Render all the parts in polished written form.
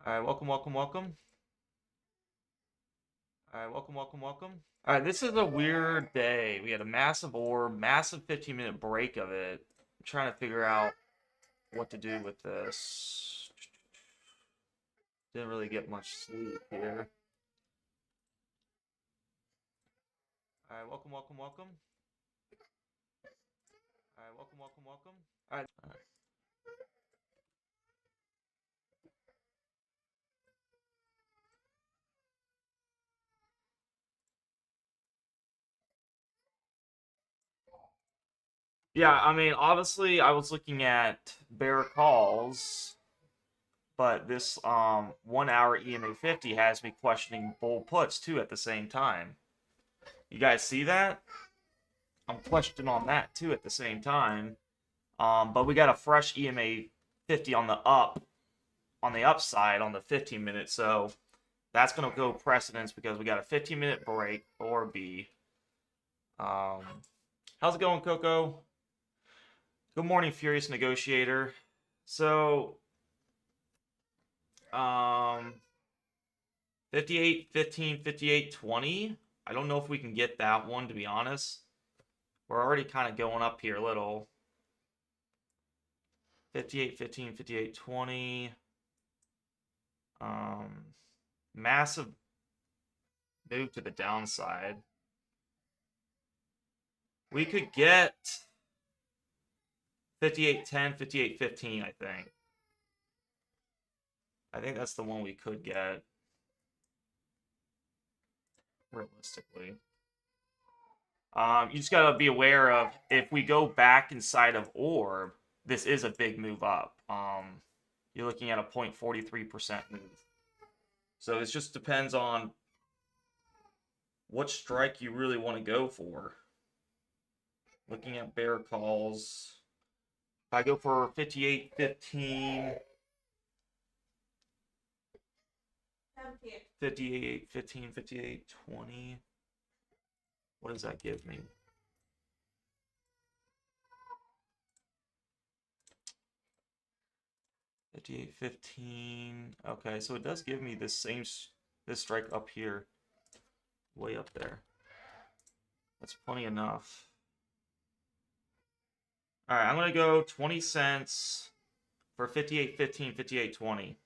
All right, welcome. All right, welcome. All right, this is a weird day. We had a massive orb, massive 15-minute break of it. I'm trying to figure out what to do with this. Didn't really get much sleep here. All right, welcome. All right, welcome. All right. Yeah, I mean, obviously, I was looking at bear calls, but this 1 hour EMA 50 has me questioning bull puts too at the same time. You guys see that? I'm questioning on that too at the same time. But we got a fresh EMA 50 on the upside on the 15 minutes, so that's gonna go precedence because we got a 15-minute break or B. Um, how's it going, Coco? Good morning, Furious Negotiator. So, um, 58, 15, 58, 20. I don't know if we can get that one, to be honest. We're already kind of going up here a little. 58, 15, 58, 20. Massive move to the downside. We could get 58, 10, 58, 15, I think. I think that's the one we could get. Realistically. You just gotta be aware of if we go back inside of orb, this is a big move up. You're looking at a 0.43% move. So it just depends on what strike you really want to go for. Looking at bear calls. If I go for 58, 15, 58, 15, 58, 20. What does that give me? $58, 15. Okay, so it does give me this strike up here. Way up there. That's plenty enough. Alright, I'm gonna go 20 cents for 58, 15, 58, 20.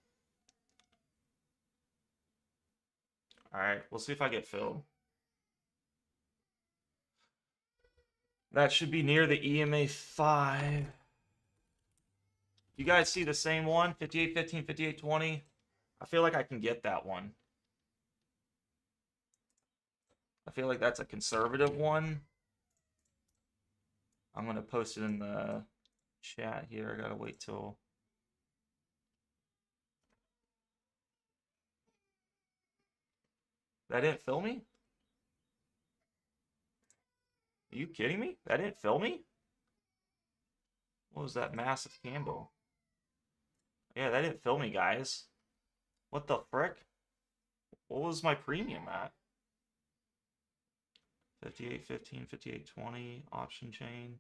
Alright, we'll see if I get filled. That should be near the EMA 5. You guys see the same one? 58, 15, 58, 20? I feel like I can get that one. I feel like that's a conservative one. I'm going to post it in the chat here. I got to wait till... That didn't fill me? Are you kidding me? That didn't fill me? What was that massive candle? Yeah, that didn't fill me, guys. What the frick? What was my premium at? 58, 15, 58, 20, option chain.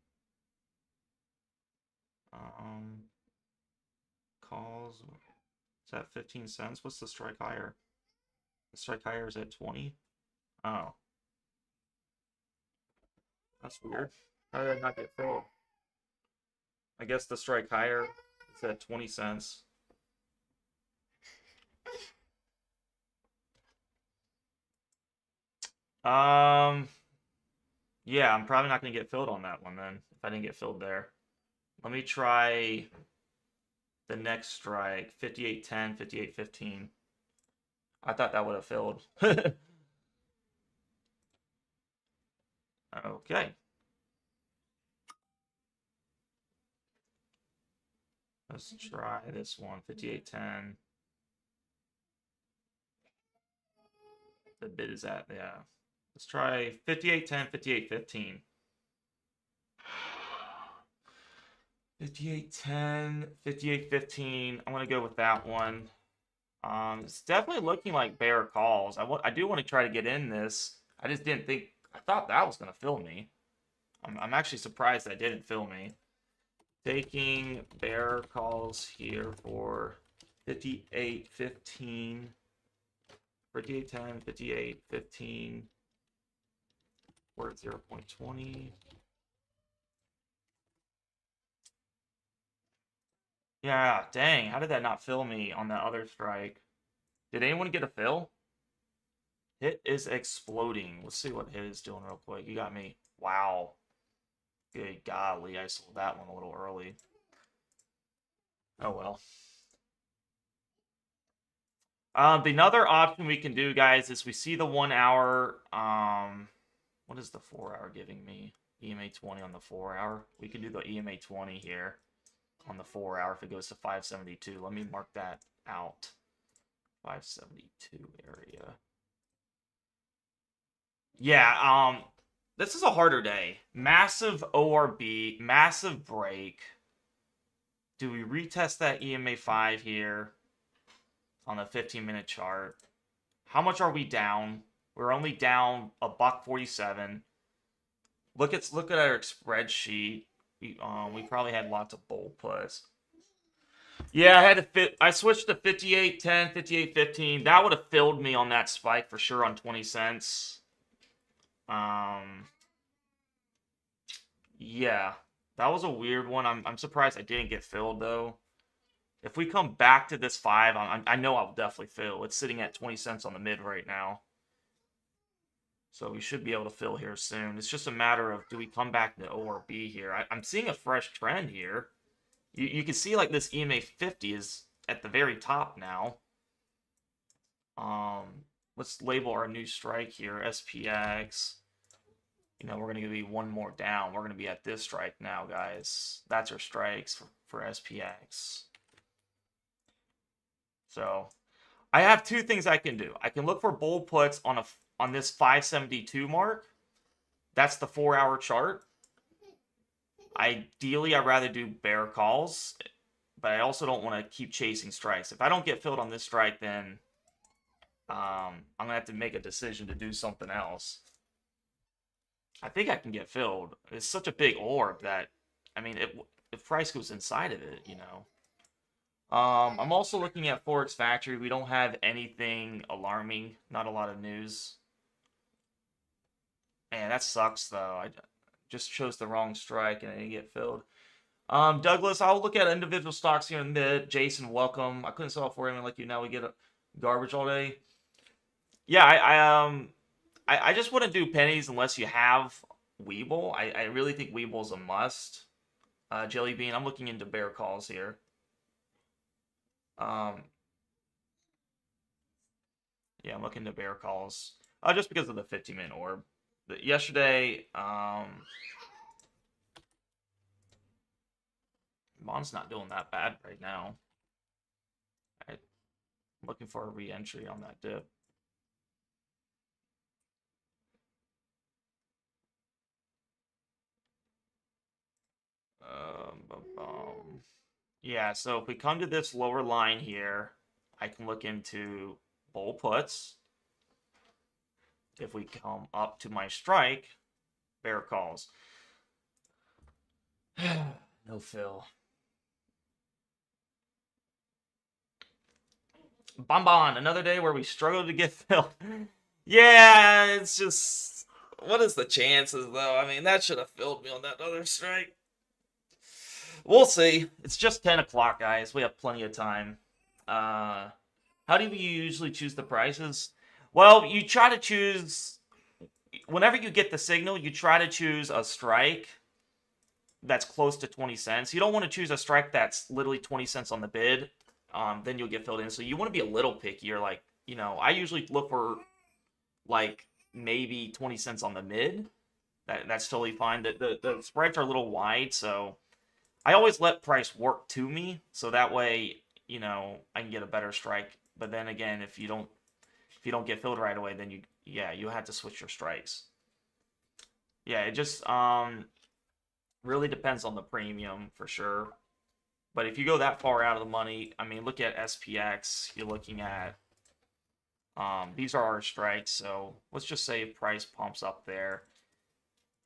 Calls. Is that 15 cents? What's the strike higher? The strike higher is at 20? Oh. That's weird. How did I not get filled? I guess the strike higher is at 20 cents. Yeah, I'm probably not going to get filled on that one then, if I didn't get filled there. Let me try the next strike, 58.10, 58.15. I thought that would have filled. Okay. Let's try this one, 58.10. The bid is at, yeah. Let's try 58.10, 58.15. 58.10, 58.15. I'm going to go with that one. It's definitely looking like bear calls. I do want to try to get in this. I just didn't think, I thought that was going to fill me. I'm actually surprised that didn't fill me. Taking bear calls here for 58.15. 58.10, 58.15. Worth 0.20. Yeah, dang. How did that not fill me on that other strike? Did anyone get a fill? Hit is exploding. Let's see what hit is doing real quick. You got me. Wow. Good golly, I sold that one a little early. Oh well. The another option we can do, guys, is we see the 1 hour. What is the 4 hour giving me? EMA 20 on the 4 hour. We can do the EMA 20 here on the 4 hour if it goes to 572. Let me mark that out. 572 area. Yeah, this is a harder day. Massive ORB, massive break. Do we retest that EMA 5 here on the 15-minute chart? How much are we down? We're only down a $1.47. Look at our spreadsheet. We probably had lots of bull puts. Yeah, I switched to 58.10, 58.15. That would have filled me on that spike for sure on 20 cents. Yeah, that was a weird one. I'm surprised I didn't get filled though. If we come back to this 5, I know I'll definitely fill. It's sitting at 20 cents on the mid right now. So we should be able to fill here soon. It's just a matter of, do we come back to ORB here? I'm seeing a fresh trend here. You can see like this EMA 50 is at the very top now. Let's label our new strike here, SPX. You know, we're going to be one more down. We're going to be at this strike now, guys. That's our strikes for SPX. So I have two things I can do. I can look for bull puts on this 572 mark. That's the 4 hour chart. Ideally, I'd rather do bear calls, but I also don't want to keep chasing strikes. If I don't get filled on this strike, then I'm going to have to make a decision to do something else. I think I can get filled. It's such a big orb that, I mean, if price goes inside of it, you know. I'm also looking at Forex Factory. We don't have anything alarming. Not a lot of news. Man, that sucks, though. I just chose the wrong strike and I didn't get filled. Douglas, I'll look at individual stocks here in the mid. Jason, welcome. I couldn't sell it for him like you now. We get garbage all day. Yeah, I just wouldn't do pennies unless you have Weeble. I really think Weeble's a must. Jelly Bean, I'm looking into bear calls here. Yeah, I'm looking to bear calls. Just because of the 50-minute orb. Yesterday, Bond's not doing that bad right now. I'm looking for a re-entry on that dip. Yeah, so if we come to this lower line here, I can look into bull puts. If we come up to my strike, bear calls. No fill. Bonbon, another day where we struggle to get filled. Yeah, it's just, what is the chances though? I mean, that should have filled me on that other strike. We'll see. It's just 10 o'clock, guys. We have plenty of time. How do you usually choose the prices? Well, you try to choose, whenever you get the signal, you try to choose a strike that's close to 20 cents. You don't want to choose a strike that's literally 20 cents on the bid. Then you'll get filled in. So you want to be a little pickier. Like, you know, I usually look for like maybe 20 cents on the mid. That's totally fine. The spreads are a little wide, so I always let price work to me, so that way, you know, I can get a better strike. But then again, if you don't get filled right away, then you have to switch your strikes. Yeah, it just really depends on the premium for sure. But if you go that far out of the money, I mean, look at SPX. You're looking at these are our strikes. So let's just say price pumps up there,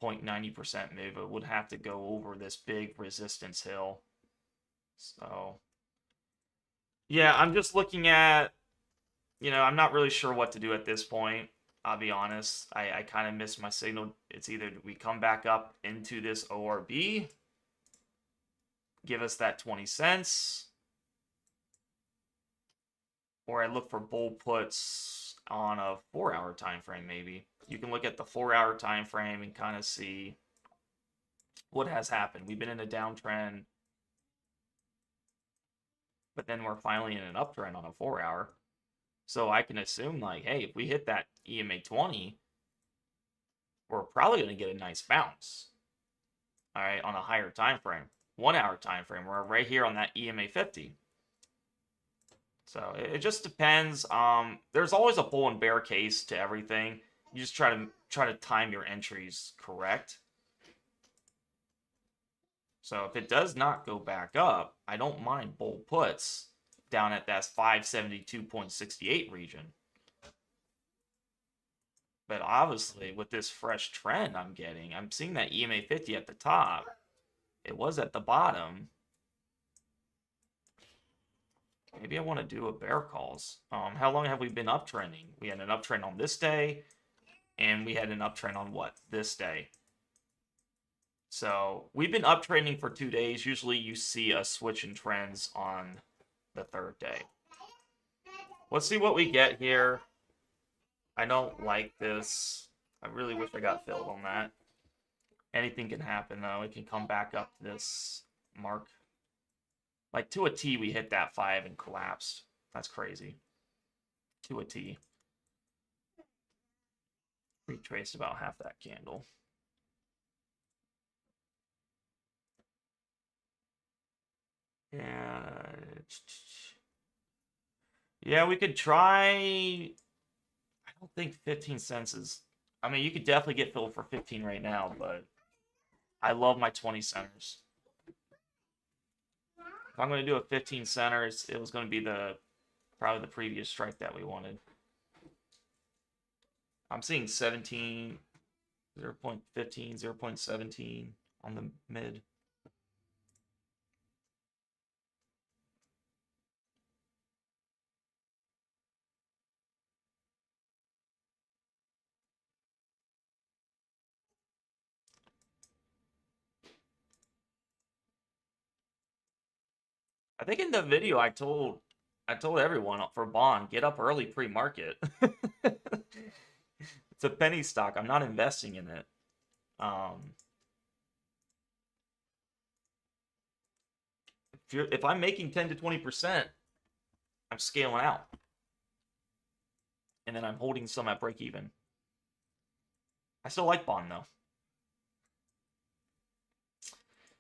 0.90% move. It would have to go over this big resistance hill. So Yeah, I'm just looking at, I'm not really sure what to do at this point. I'll be honest. I kind of miss my signal. It's either we come back up into this ORB, give us that 20 cents, or I look for bull puts on a 4-hour time frame maybe. You can look at the 4-hour time frame and kind of see what has happened. We've been in a downtrend, but then we're finally in an uptrend on a 4-hour. So I can assume like, hey, if we hit that EMA 20, we're probably going to get a nice bounce. All right, on a higher time frame. 1-hour time frame. We're right here on that EMA 50. So it just depends. There's always a bull and bear case to everything. You just try to time your entries correct. So if it does not go back up, I don't mind bull puts down at that 572.68 region. But obviously, with this fresh trend I'm getting, I'm seeing that EMA 50 at the top. It was at the bottom. Maybe I want to do a bear calls. How long have we been uptrending? We had an uptrend on this day, and we had an uptrend on what? This day. So we've been uptrending for 2 days. Usually you see a switch in trends on the third day. Let's see what we get here. I don't like this. I really wish I got filled on that. Anything can happen, though. It can come back up to this mark. Like, to a T, we hit that 5 and collapsed. That's crazy. To a T. Retraced about half that candle. Yeah, we could try. I don't think 15 cents is. I mean, you could definitely get filled for 15 right now, but I love my 20 centers. If I'm going to do a 15 centers, it was going to be probably the previous strike that we wanted. I'm seeing 17, 0.15, 0.17 on the mid. I think in the video I told everyone for Bond, get up early pre-market. It's a penny stock. I'm not investing in it. If I'm making 10 to 20%, I'm scaling out. And then I'm holding some at break even. I still like Bond though.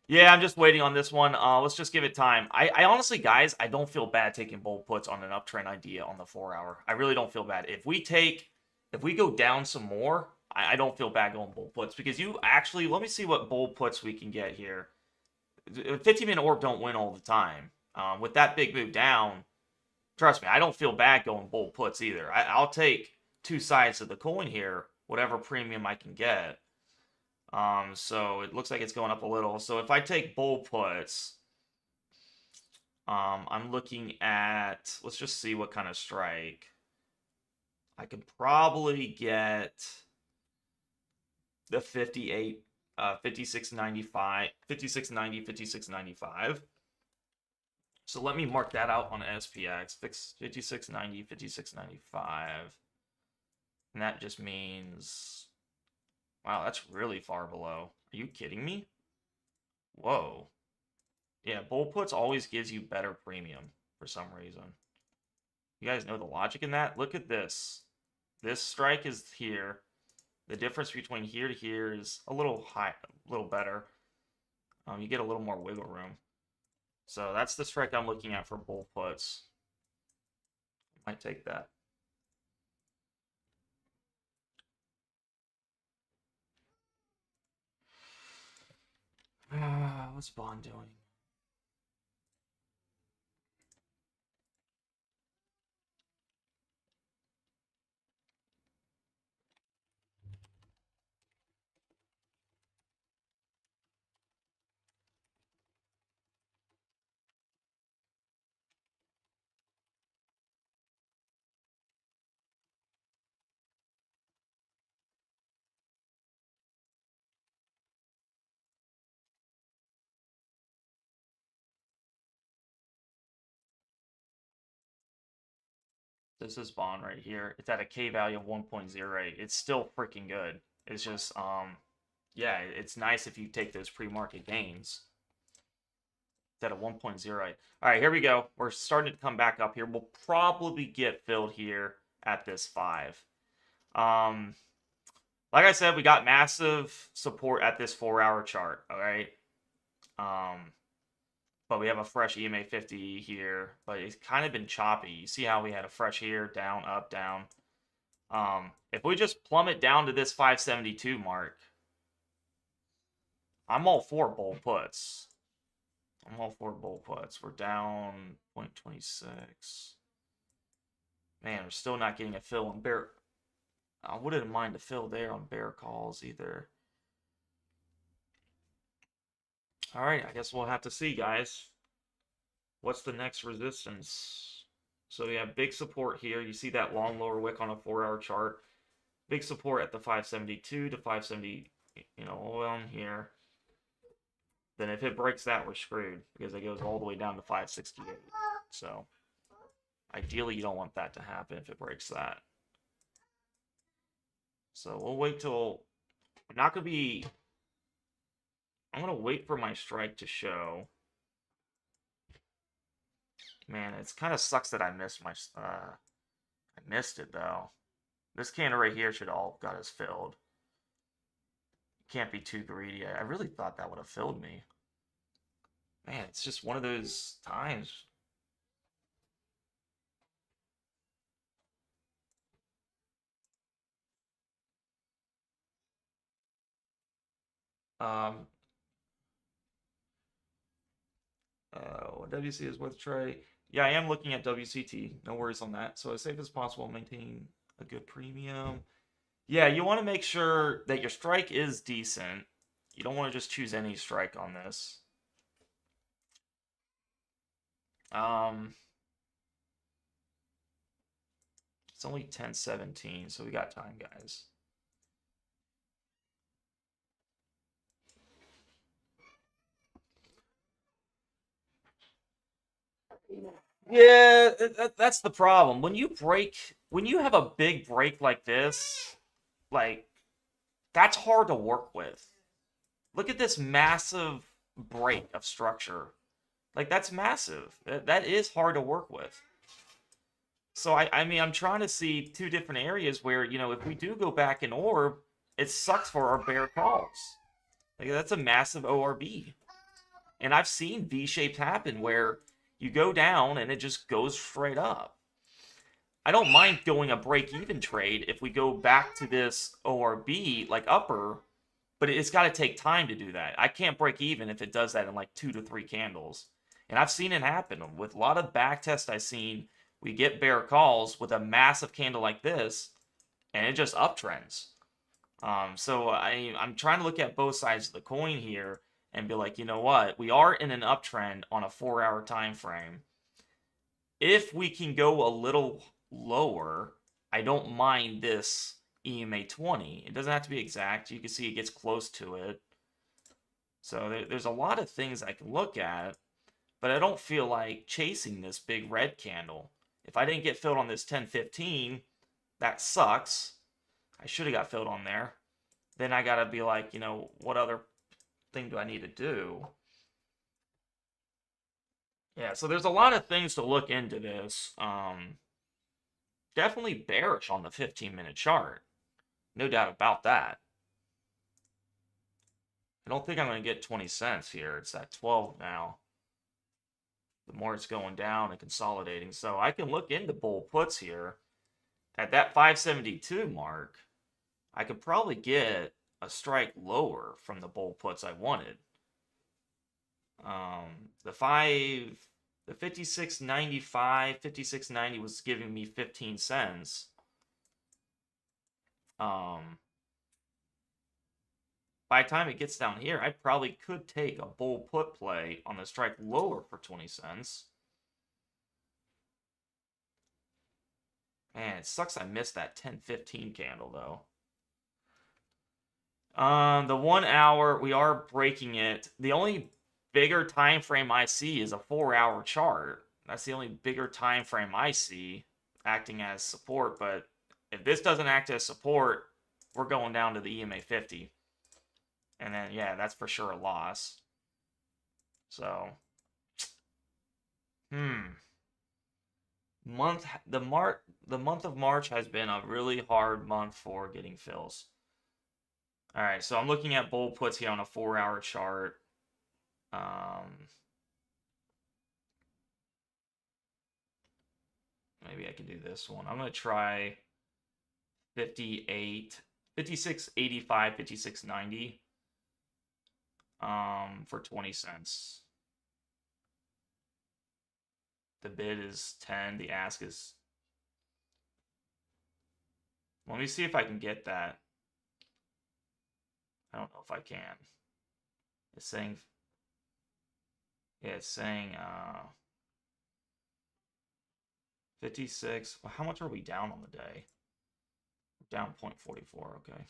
Yeah, I'm just waiting on this one. Let's just give it time. I honestly, guys, I don't feel bad taking bull puts on an uptrend idea on the 4-hour. I really don't feel bad. If we go down some more, I don't feel bad going bull puts because you actually, let me see what bull puts we can get here. 50-minute orb don't win all the time. With that big move down, trust me, I don't feel bad going bull puts either. I'll take two sides of the coin here, whatever premium I can get. So it looks like it's going up a little. So if I take bull puts, I'm looking at, let's just see what kind of strike. I could probably get the 58, 56.95, 56.90, 56.95. So let me mark that out on SPX, 56.90, 56.95. And that just means, wow, that's really far below. Are you kidding me? Whoa. Yeah, bull puts always gives you better premium for some reason. You guys know the logic in that? Look at this. This strike is here. The difference between here to here is a little high, a little better. You get a little more wiggle room. So that's the strike I'm looking at for bull puts. Might take that. What's Bond doing? This is bond right here. It's at a K value of 1.08. It's still freaking good. It's just, yeah, it's nice if you take those pre-market gains. It's at a 1.08. All right, here we go. We're starting to come back up here. We'll probably get filled here at this 5. Like I said, we got massive support at this 4-hour chart, all right? But we have a fresh EMA 50 here, but it's kind of been choppy. You see how we had a fresh here, down, up, down. If we just plummet down to this 572 mark, I'm all for bull puts. I'm all for bull puts. We're down 0.26. Man, we're still not getting a fill on bear. I wouldn't mind a fill there on bear calls either. All right, I guess we'll have to see, guys. What's the next resistance? So we have big support here. You see that long lower wick on a 4-hour chart. Big support at the 572 to 570, on here. Then if it breaks that, we're screwed because it goes all the way down to 568. So ideally, you don't want that to happen if it breaks that. So we'll wait till... I'm going to wait for my strike to show. Man, it's kind of sucks that I missed my... I missed it, though. This candle right here should all got us filled. Can't be too greedy. I really thought that would have filled me. Man, it's just one of those times. WC is worth a try. Yeah, I am looking at WCT. No worries on that. So as safe as possible, maintain a good premium. Yeah, you want to make sure that your strike is decent. You don't want to just choose any strike on this. It's only 10:17, so we got time, guys. Yeah, that's the problem. When you have a big break like this, like, that's hard to work with. Look at this massive break of structure. Like, that's massive. That is hard to work with. So, I mean, I'm trying to see two different areas where, if we do go back in orb, it sucks for our bear calls. Like, that's a massive ORB. And I've seen V-shapes happen where you go down and it just goes straight up. I don't mind going a break-even trade if we go back to this ORB, like upper, but it's got to take time to do that. I can't break even if it does that in like 2 to 3 candles. And I've seen it happen. With a lot of back tests I've seen, we get bear calls with a massive candle like this, and it just uptrends. So I'm trying to look at both sides of the coin here and be like, you know what? We are in an uptrend on a 4-hour time frame. If we can go a little lower, I don't mind this EMA 20. It doesn't have to be exact. You can see it gets close to it. So there's a lot of things I can look at, but I don't feel like chasing this big red candle. If I didn't get filled on this 10-15, that sucks. I should have got filled on there. Then I gotta be like, what other thing do I need to do? Yeah, so there's a lot of things to look into this. Definitely bearish on the 15-minute chart. No doubt about that. I don't think I'm going to get 20 cents here. It's at 12 now. The more it's going down and consolidating. So I can look into bull puts here. At that 572 mark, I could probably get a strike lower from the bull puts I wanted. The 56.95, 56.90 was giving me 15 cents. By the time it gets down here, I probably could take a bull put play on the strike lower for 20 cents. Man, it sucks I missed that 10-15 candle, though. The 1 hour, we are breaking it. The only bigger time frame I see is a 4-hour chart. That's the only bigger time frame I see acting as support, but if this doesn't act as support, we're going down to the EMA 50. And then, yeah, that's for sure a loss. So, the month of March has been a really hard month for getting fills. All right, so I'm looking at bull puts here on a 4-hour chart. Maybe I can do this one. I'm going to try 58, 56.85, 56.90 for 20 cents. The bid is 10, the ask is... Let me see if I can get that. I don't know if I can. It's saying... Yeah, it's saying 56. Well, how much are we down on the day? Down 0.44, okay.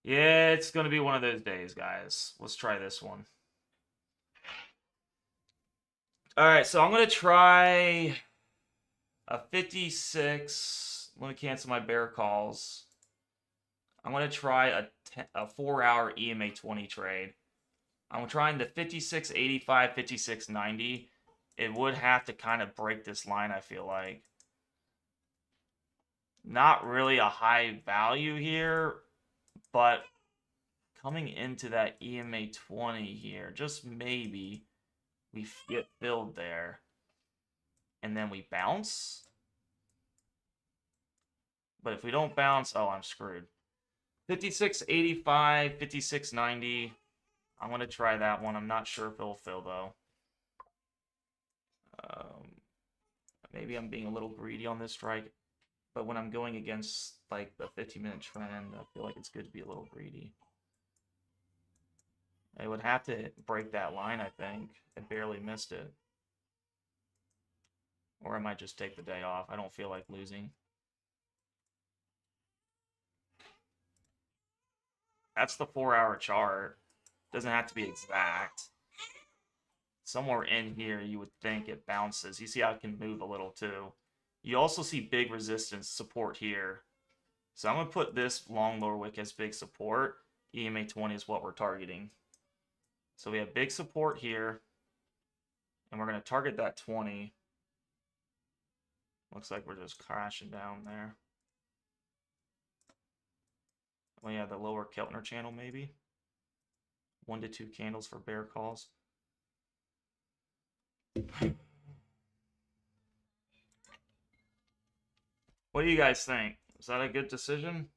Yeah, it's going to be one of those days, guys. Let's try this one. All right, so I'm going to try a 56. Let me cancel my bear calls. I'm going to try a 4-hour EMA 20 trade. I'm trying the 56.85, 56.90. It would have to kind of break this line, I feel like. Not really a high value here, but coming into that EMA 20 here, just maybe we get filled there. And then we bounce. But if we don't bounce, oh, I'm screwed. 56.85, 56.90. I'm going to try that one. I'm not sure if it'll fill, though. Maybe I'm being a little greedy on this strike. But when I'm going against, like, the 50-minute trend, I feel like it's good to be a little greedy. I would have to break that line, I think. I barely missed it. Or I might just take the day off. I don't feel like losing. That's the 4-hour chart. Doesn't have to be exact. Somewhere in here, you would think it bounces. You see how it can move a little, too. You also see big resistance support here. So I'm going to put this long lower wick as big support. EMA 20 is what we're targeting. So we have big support here. And we're going to target that 20. Looks like we're just crashing down there. Oh yeah, the lower Keltner channel maybe. 1 to 2 candles for bear calls. What do you guys think? Is that a good decision?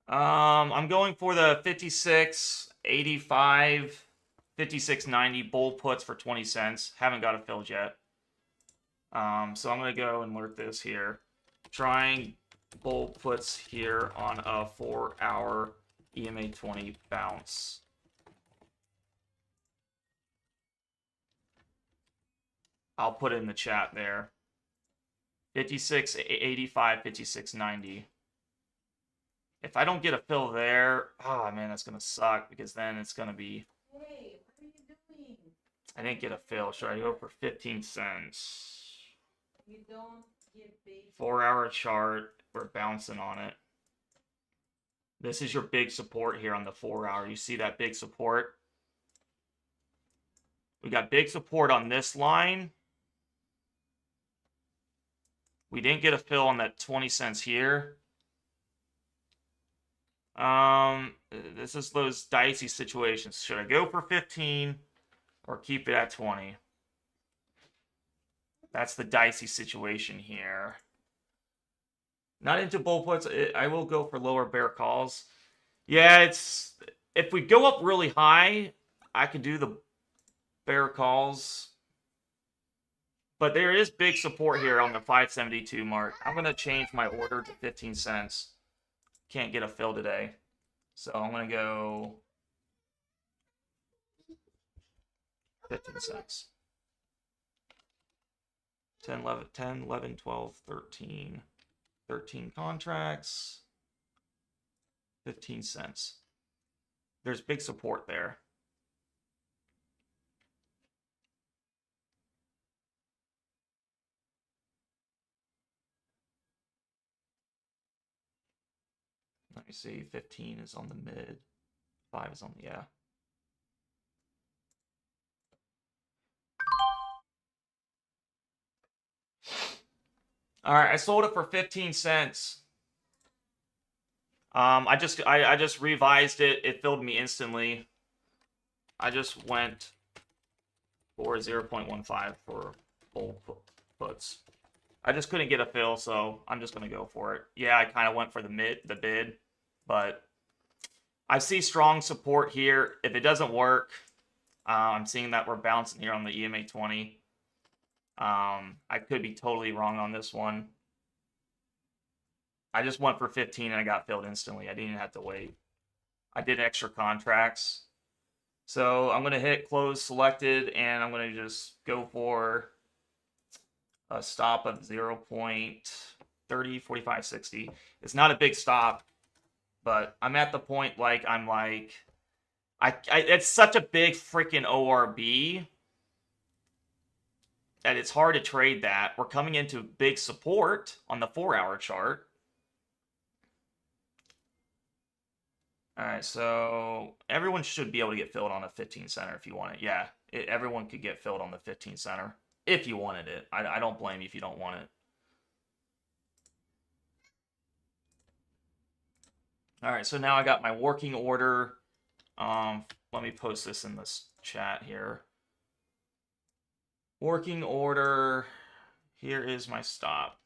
I'm going for the 56.85, 56.90 bull puts for 20 cents. Haven't got it filled yet. So I'm going to go and alert this here. Trying bull puts here on a 4-hour EMA 20 bounce. I'll put it in the chat there. 56.85, 56.90. If I don't get a fill there, oh man, that's going to suck because then it's going to be... Hey, what are you doing? I didn't get a fill. Should I go for 15 cents? You don't give big... 4-hour chart. We're bouncing on it. This is your big support here on the 4-hour. You see that big support? We got big support on this line. We didn't get a fill on that 20 cents here. This is those dicey situations. Should I go for 15 or keep it at 20? That's the dicey situation here. Not into bull puts. I will go for lower bear calls. Yeah, it's... If we go up really high, I could do the bear calls. But there is big support here on the 572 mark. I'm going to change my order to 15 cents. Can't get a fill today. So I'm going to go 15 cents. 10, 11, 12, 13. 13 contracts. 15 cents. There's big support there. see, 15 is on the mid, 5 is on the, yeah. All right, I sold it for 15 cents. I just revised it. It filled me instantly. I just went for 0.15 for full puts. I just couldn't get a fill, so I'm just gonna go for it. Yeah, I kind of went for the bid, but I see strong support here. If it doesn't work, I'm seeing that we're bouncing here on the EMA 20. I could be totally wrong on this one. I just went for 15 and I got filled instantly. I didn't even have to wait. I did extra contracts. So I'm going to hit close selected and I'm going to just go for a stop of 0.30, 45, 60. It's not a big stop, but I'm at the point like I'm like, it's such a big freaking ORB that it's hard to trade that. We're coming into big support on the 4-hour chart. All right, so everyone should be able to get filled on a 15 center if you want it. Yeah, everyone could get filled on the 15 center if you wanted it. I don't blame you if you don't want it. All right, so now I got my working order. Let me post this in this chat here. Working order. Here is my stop.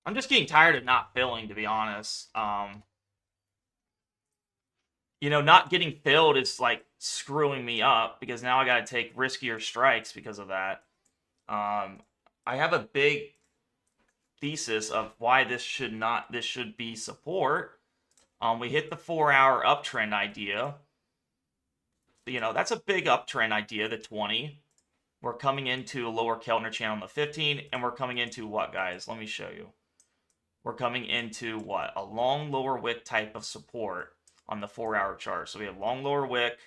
I'm just getting tired of not filling, to be honest. You know, not getting filled is like screwing me up because now I got to take riskier strikes because of that. I have a big thesis of why this should be support. We hit the 4-hour uptrend idea. You know, that's a big uptrend idea, the 20. We're coming into a lower Keltner channel on the 15, and we're coming into what, guys? Let me show you. We're coming into what? A long lower wick type of support on the 4-hour chart. So we have long lower wick.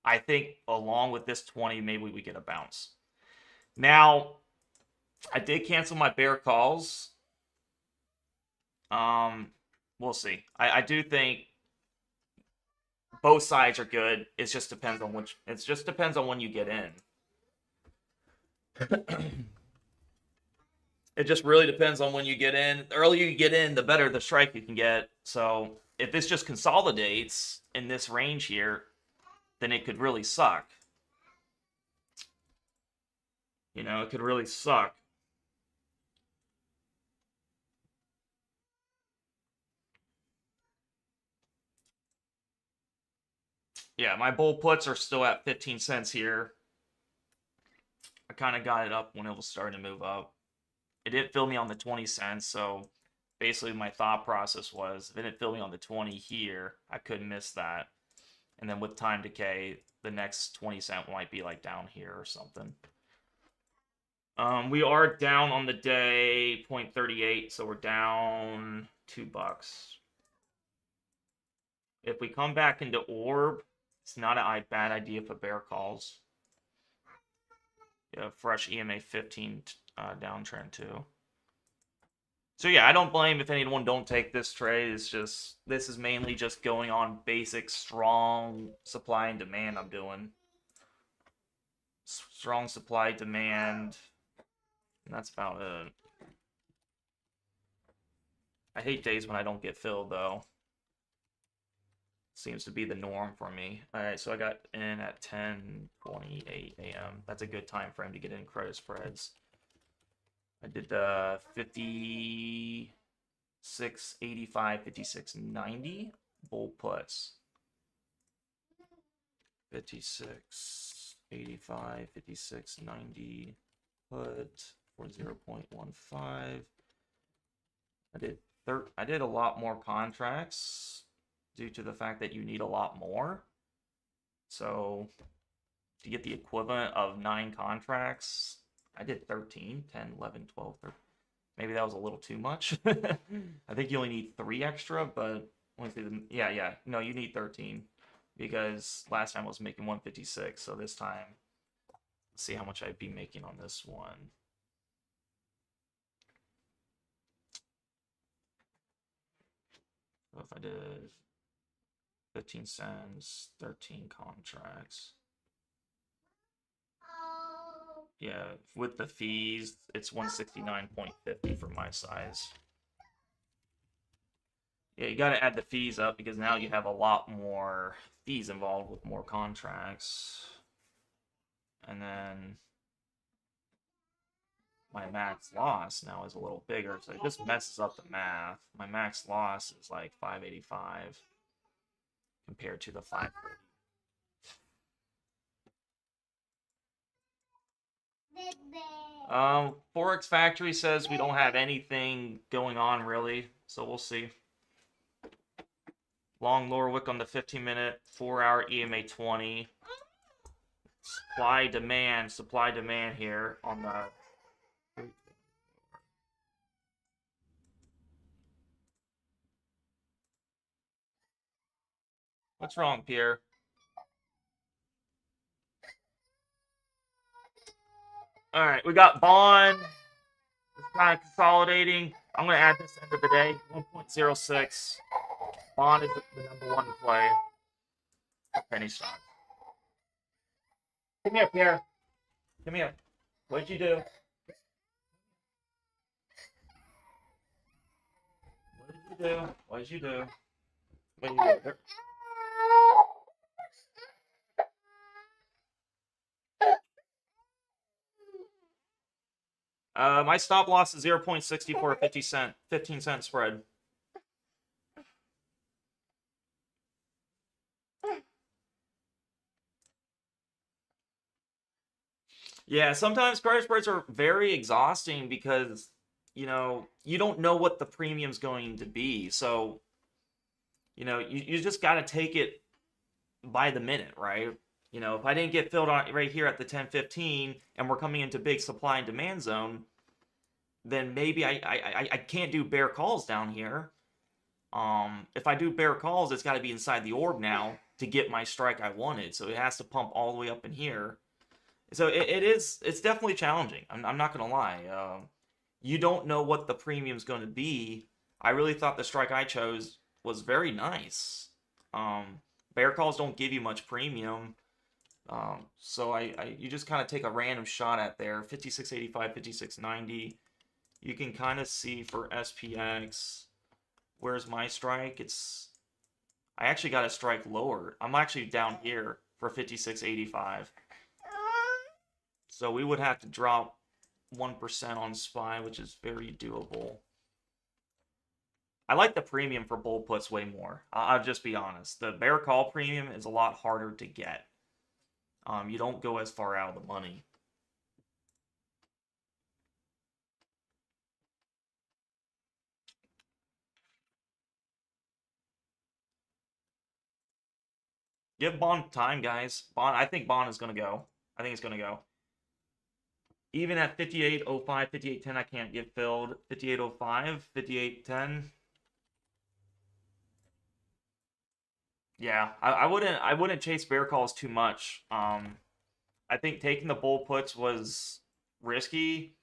I think along with this 20, maybe we get a bounce. Now, I did cancel my bear calls. We'll see. I do think both sides are good. It just depends on which. It just depends on when you get in. It just really depends on when you get in. The earlier you get in, the better the strike you can get. So if this just consolidates in this range here, then it could really suck. You know, it could really suck. Yeah, my bull puts are still at 15 cents here. I kind of got it up when it was starting to move up. It didn't fill me on the 20 cents, so basically my thought process was if it didn't fill me on the 20 here, I couldn't miss that. And then with time decay, the next 20 cent might be like down here or something. We are down on the day 0.38, so we're down $2. If we come back into orb, it's not a bad idea for bear calls. Yeah, fresh EMA 15 downtrend too. So yeah, I don't blame if anyone don't take this trade. It's just this is mainly just going on basic strong supply and demand. I'm doing strong supply demand, and that's about it. I hate days when I don't get filled though. Seems to be the norm for me. All right, so I got in at 10:28 a.m. That's a good time frame to get in credit spreads. I did the 56.85, 56.90 bull puts. 56.85, 56.90 put for 0.15. I did a lot more contracts due to the fact that you need a lot more. So to get the equivalent of 9 contracts, I did 13, 10, 11, 12, 13. Maybe that was a little too much. I think you only need 3 extra, but yeah. No, you need 13 because last time I was making 156, so this time Let's see how much I'd be making on this one. So if I did 15 cents, 13 contracts. Yeah, with the fees, it's 169.50 for my size. Yeah, you got to add the fees up because now you have a lot more fees involved with more contracts. And then my max loss now is a little bigger, so it just messes up the math. My max loss is like 585 compared to the 540. Forex Factory says we don't have anything going on really, so we'll see. Long lower wick on the 15-minute, 4-hour EMA 20. Supply demand here on the. What's wrong, Pierre? All right, we got Bond. It's kind of consolidating. I'm going to add this end of the day, 1.06. Bond is the number one play. Penny stock. Come here, Pierre. Come here. What'd you do? What did you do? What did you do? What did you do? My stop loss is 0.64, 15-cent spread. Yeah, sometimes credit spreads are very exhausting because, you don't know what the premium's going to be. So, you just got to take it by the minute, right? If I didn't get filled on right here at the 10:15 and we're coming into big supply and demand zone, then maybe I can't do bear calls down here. If I do bear calls, it's got to be inside the orb now to get my strike I wanted. So it has to pump all the way up in here. So it's definitely challenging. I'm not gonna lie. You don't know what the premium's going to be. I really thought the strike I chose was very nice. Bear calls don't give you much premium. So you just kind of take a random shot at there. 56.85, 56.90. You can kind of see for SPX, where's my strike? I actually got a strike lower. I'm actually down here for 56.85. So we would have to drop 1% on SPY, which is very doable. I like the premium for bull puts way more. I'll just be honest. The bear call premium is a lot harder to get. You don't go as far out of the money. Give Bond time, guys. I think Bond is going to go. I think it's going to go. Even at 58.05, 58.10, I can't get filled. 58.05, 58.10. Yeah, I wouldn't chase bear calls too much. I think taking the bull puts was risky.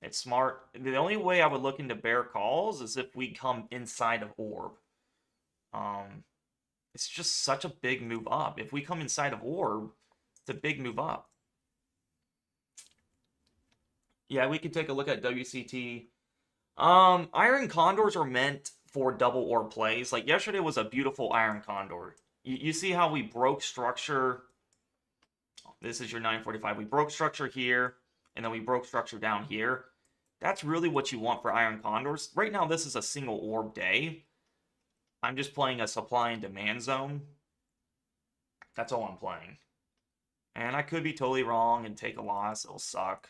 It's smart. The only way I would look into bear calls is if we come inside of orb. It's just such a big move up. If we come inside of orb, it's a big move up. Yeah, we can take a look at WCT. Iron condors are meant for double orb plays. Like yesterday was a beautiful iron condor. You see how we broke structure. This is your 945. We broke structure here, and then we broke structure down here. That's really what you want for iron condors. Right now, this is a single orb day. I'm just playing a supply and demand zone. That's all I'm playing. And I could be totally wrong and take a loss. It'll suck.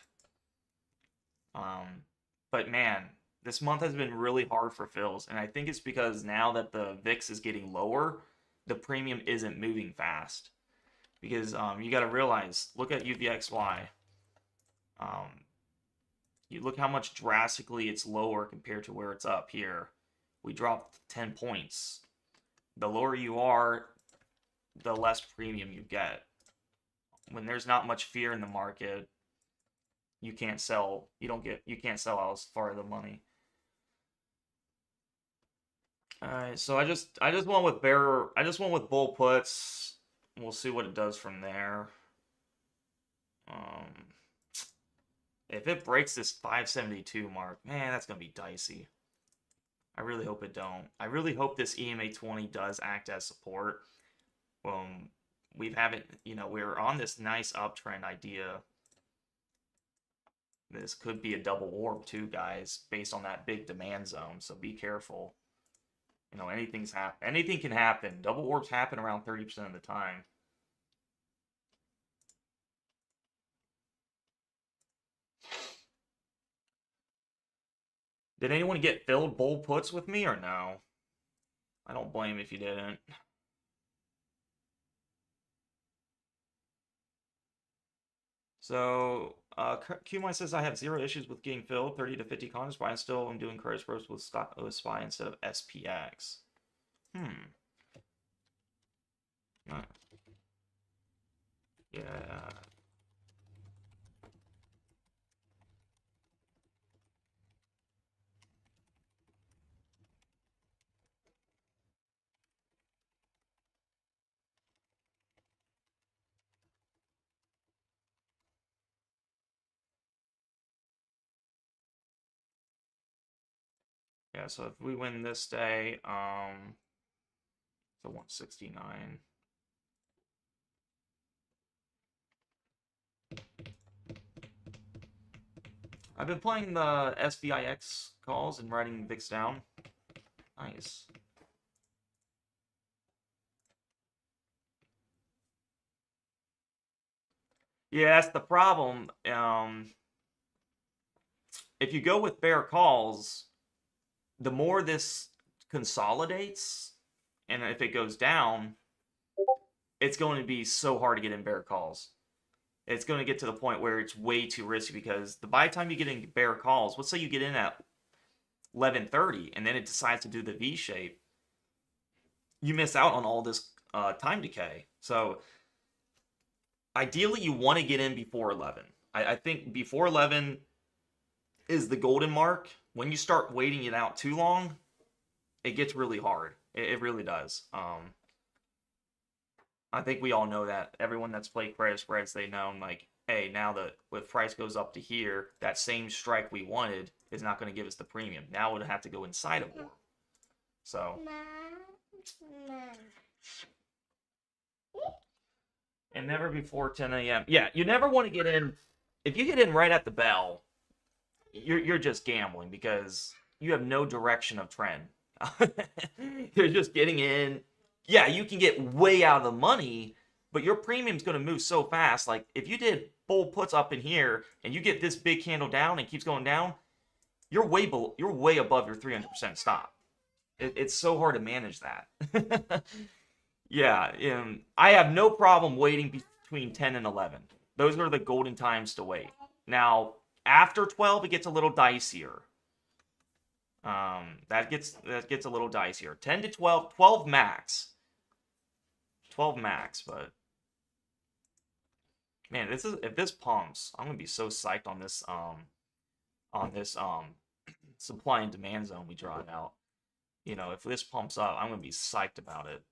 But man, this month has been really hard for fills. And I think it's because now that the VIX is getting lower, the premium isn't moving fast. Because you got to realize, look at UVXY. You look how much drastically it's lower compared to where it's up here. We dropped 10 points. The lower you are, the less premium you get. when there's not much fear in the market, you can't sell. You can't sell out as far as the money. All right, so I just went with bull puts. We'll see what it does from there. Um, if it breaks this 572 mark, man, that's gonna be dicey. I really hope it don't. I really hope this EMA 20 does act as support. We haven't, we're on this nice uptrend idea. This could be a double orb too, guys, based on that big demand zone. So be careful. Anything can happen. Double orbs happen around 30% of the time. Did anyone get filled bull puts with me or no? I don't blame if you didn't. So, QMI says I have 0 issues with getting filled, 30 to 50 coins, but I still am doing credit spreads with SPY instead of SPX. Yeah. Yeah, so if we win this day, so 169. I've been playing the SVIX calls and writing VIX down. Nice. Yeah, that's the problem. If you go with bear calls, the more this consolidates, and if it goes down, it's going to be so hard to get in bear calls. It's going to get to the point where it's way too risky because by the time you get in bear calls, let's say you get in at 11:30 and then it decides to do the V shape, you miss out on all this time decay. So ideally, you want to get in before 11. I think before 11 is the golden mark. When you start waiting it out too long, it gets really hard. It really does. I think we all know that. Everyone that's played credit spreads, they know, like, hey, now that with price goes up to here, that same strike we wanted is not going to give us the premium. Now it would have to go inside of orb. So. And never before 10 a.m. Yeah, you never want to get in. If you get in right at the bell, you're just gambling because you have no direction of trend. You're just getting in. Yeah, you can get way out of the money, but your premium's going to move so fast. Like if you did bull puts up in here and you get this big candle down and keeps going down, you're way above your 300% stop. It's so hard to manage that. Yeah, I have no problem waiting between 10 and 11. Those are the golden times to wait. Now, after 12, it gets a little dicier. That gets a little dicier. 10 to 12, 12 max. 12 max, but man, if this pumps, I'm gonna be so psyched on this supply and demand zone we draw out. If this pumps up, I'm gonna be psyched about it.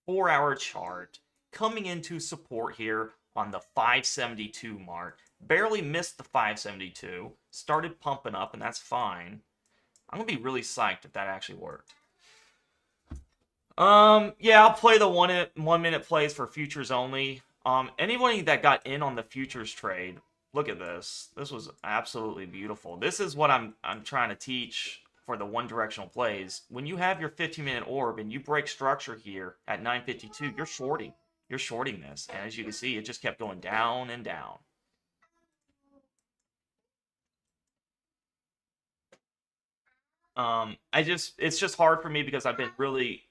4-hour chart coming into support here on the 572 mark. Barely missed the 572. Started pumping up, and that's fine. I'm gonna be really psyched if that actually worked. Yeah, I'll play the 1 minute plays for futures only. Anybody that got in on the futures trade, look at this. This was absolutely beautiful. This is what I'm trying to teach for the one directional plays. When you have your 15-minute orb and you break structure here at 952, you're shorting. You're shorting this. And as you can see, it just kept going down and down. It's just hard for me because I've been really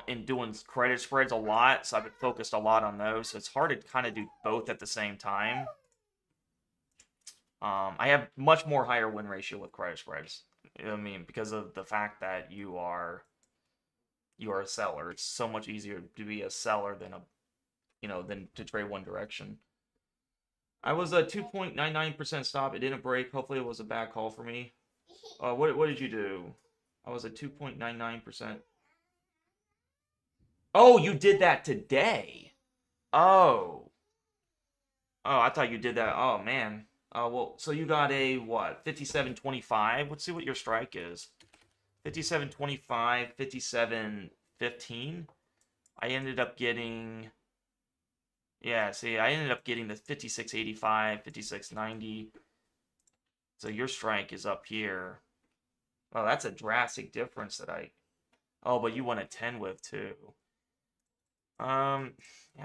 in doing credit spreads a lot, so I've been focused a lot on those. So it's hard to kind of do both at the same time. I have much more higher win ratio with credit spreads. I mean, because of the fact that you are a seller. It's so much easier to be a seller than than to trade one direction. I was a 2.99% stop. It didn't break. Hopefully it was a bad call for me. What did you do? I was a 2.99%. Oh, you did that today. Oh. Oh, I thought you did that. Oh man. Well, so you got a what? 57.25. Let's see what your strike is. 57.25, 57.15. I ended up getting, yeah, see, I ended up getting the 56.85, 56.90. So your strike is up here. Oh, that's a drastic difference that oh, but you won a 10 with too. I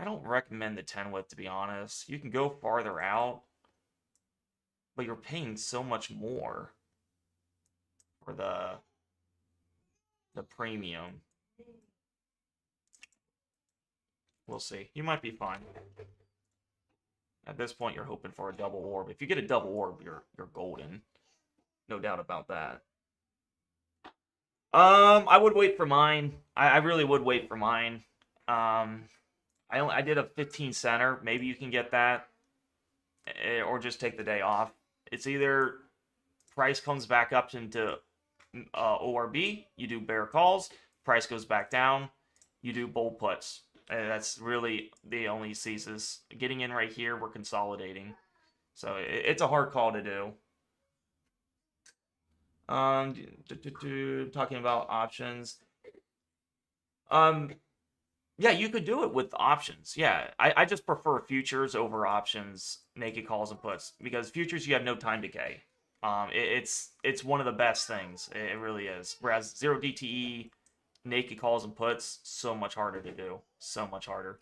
don't recommend the 10 with, to be honest. You can go farther out, but you're paying so much more for the premium. We'll see. You might be fine. At this point, you're hoping for a double orb. If you get a double orb, you're golden. No doubt about that. I would wait for mine. I really would wait for mine. I did a 15 center. Maybe you can get that, or just take the day off. It's either price comes back up into ORB, you do bear calls. Price goes back down, you do bull puts. That's really the only ceases. Getting in right here, we're consolidating. So it's a hard call to do. Talking about options. Yeah, you could do it with options. Yeah, I just prefer futures over options, naked calls and puts, because futures you have no time decay. It's one of the best things. It really is. Whereas zero DTE, naked calls and puts, so much harder to do. So much harder.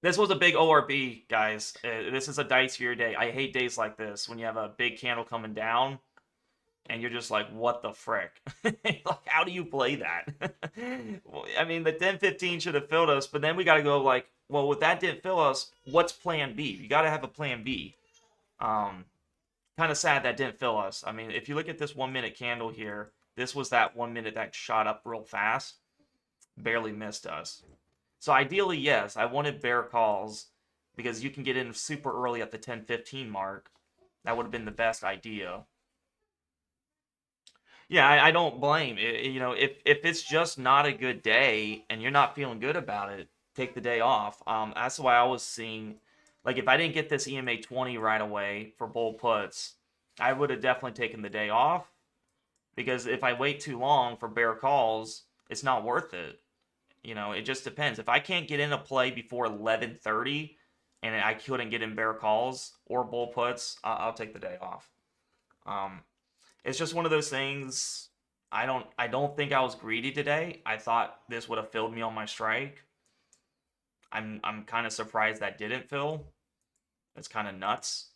This was a big ORB, guys. This is a dicier day. I hate days like this when you have a big candle coming down and you're just like, what the frick? Like, how do you play that? Well, I mean, the 10-15 should have filled us, but then we got to go like, well, if that didn't fill us, what's plan B? You got to have a plan B. Kind of sad that didn't fill us. I mean, if you look at this 1 minute candle here, this was that 1 minute that shot up real fast, barely missed us. So ideally, yes, I wanted bear calls because you can get in super early at the 10-15 mark. That would have been the best idea. Yeah, I don't blame. If it's just not a good day and you're not feeling good about it, take the day off. That's why I was seeing, like, if I didn't get this EMA 20 right away for bull puts, I would have definitely taken the day off because if I wait too long for bear calls, it's not worth it. It just depends. If I can't get in a play before 11:30 and I couldn't get in bear calls or bull puts, I'll take the day off. Um, it's just one of those things. I don't think I was greedy today. I thought this would have filled me on my strike. I'm kind of surprised that didn't fill. It's kind of nuts.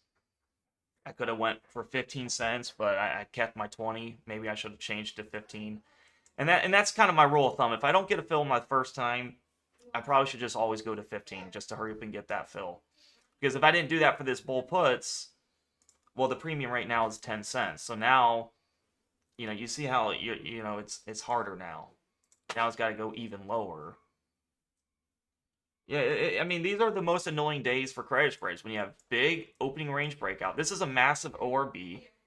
I could have went for 15 cents, but I kept my 20. Maybe I should have changed to 15. And that's kind of my rule of thumb. If I don't get a fill my first time, I probably should just always go to 15 just to hurry up and get that fill. Because if I didn't do that for this bull puts, well, the premium right now is 10 cents. So now, you see how it's harder now. Now it's got to go even lower. Yeah, I mean, these are the most annoying days for credit spreads when you have big opening range breakout. This is a massive ORB,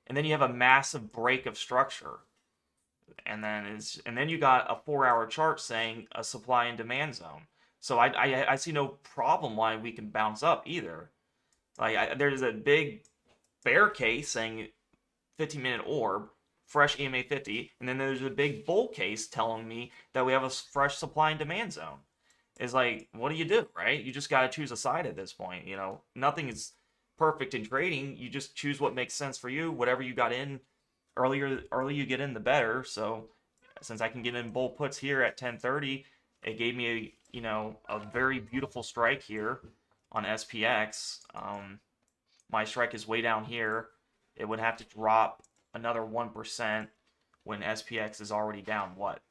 and then you have a massive break of structure. And then you got a 4-hour chart saying a supply and demand zone. So I see no problem why we can bounce up either. Like there's a big bear case saying 15-minute orb, fresh EMA 50, and then there's a big bull case telling me that we have a fresh supply and demand zone. It's like, what do you do, right? You just got to choose a side at this point. Nothing is perfect in trading. You just choose what makes sense for you. Whatever you got in early you get in, the better. So since I can get in bull puts here at 10:30, it gave me a very beautiful strike here on SPX. My strike is way down here. It would have to drop another 1% when SPX is already down, what,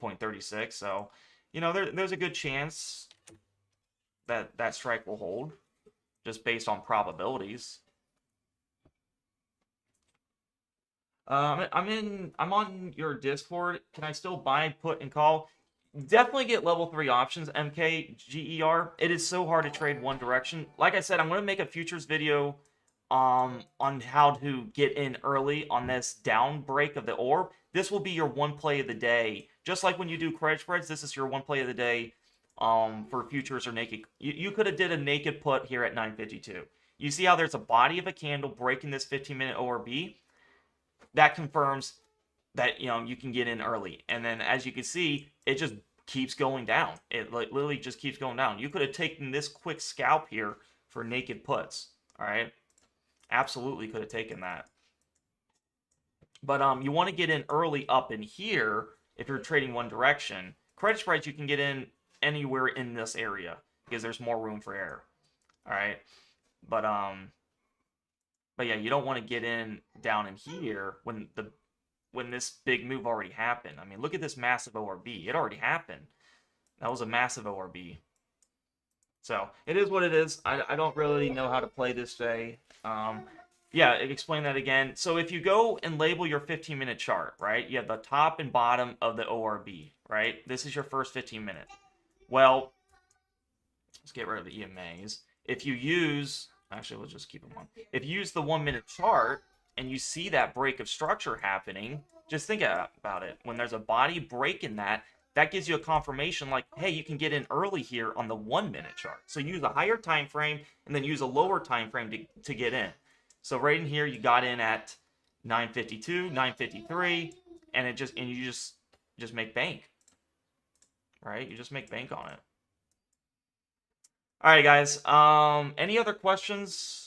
0.36. So there's a good chance that strike will hold just based on probabilities. I'm on your Discord. Can I still buy, put, and call? Definitely get level 3 options, MKGER. It is so hard to trade one direction. Like I said, I'm going to make a futures video on how to get in early on this down break of the orb. This will be your one play of the day. Just like when you do credit spreads, this is your one play of the day for futures or naked. You could have did a naked put here at 952. You see how there's a body of a candle breaking this 15-minute ORB? That confirms that you can get in early, and then as you can see, it just keeps going down. It like literally just keeps going down. You could have taken this quick scalp here for naked puts. All right, absolutely could have taken that. But you want to get in early up in here if you're trading one direction. Credit spreads you can get in anywhere in this area because there's more room for error. All right, but yeah, you don't want to get in down in here when this big move already happened. I mean, look at this massive ORB. It already happened. That was a massive ORB. So, it is what it is. I don't really know how to play this day. Yeah, explain that again. So, if you go and label your 15-minute chart, right? You have the top and bottom of the ORB, right? This is your first 15 minutes. Well, let's get rid of the EMAs. If you use... Actually, we'll just keep them on. If you use the 1-minute chart, and you see that break of structure happening, just think about it. When there's a body break in that gives you a confirmation like, hey, you can get in early here on the 1-minute chart. So use a higher time frame and then use a lower time frame to get in. So right in here, you got in at 952, 953, and you just make bank. Right? You just make bank on it. All right, guys. Any other questions?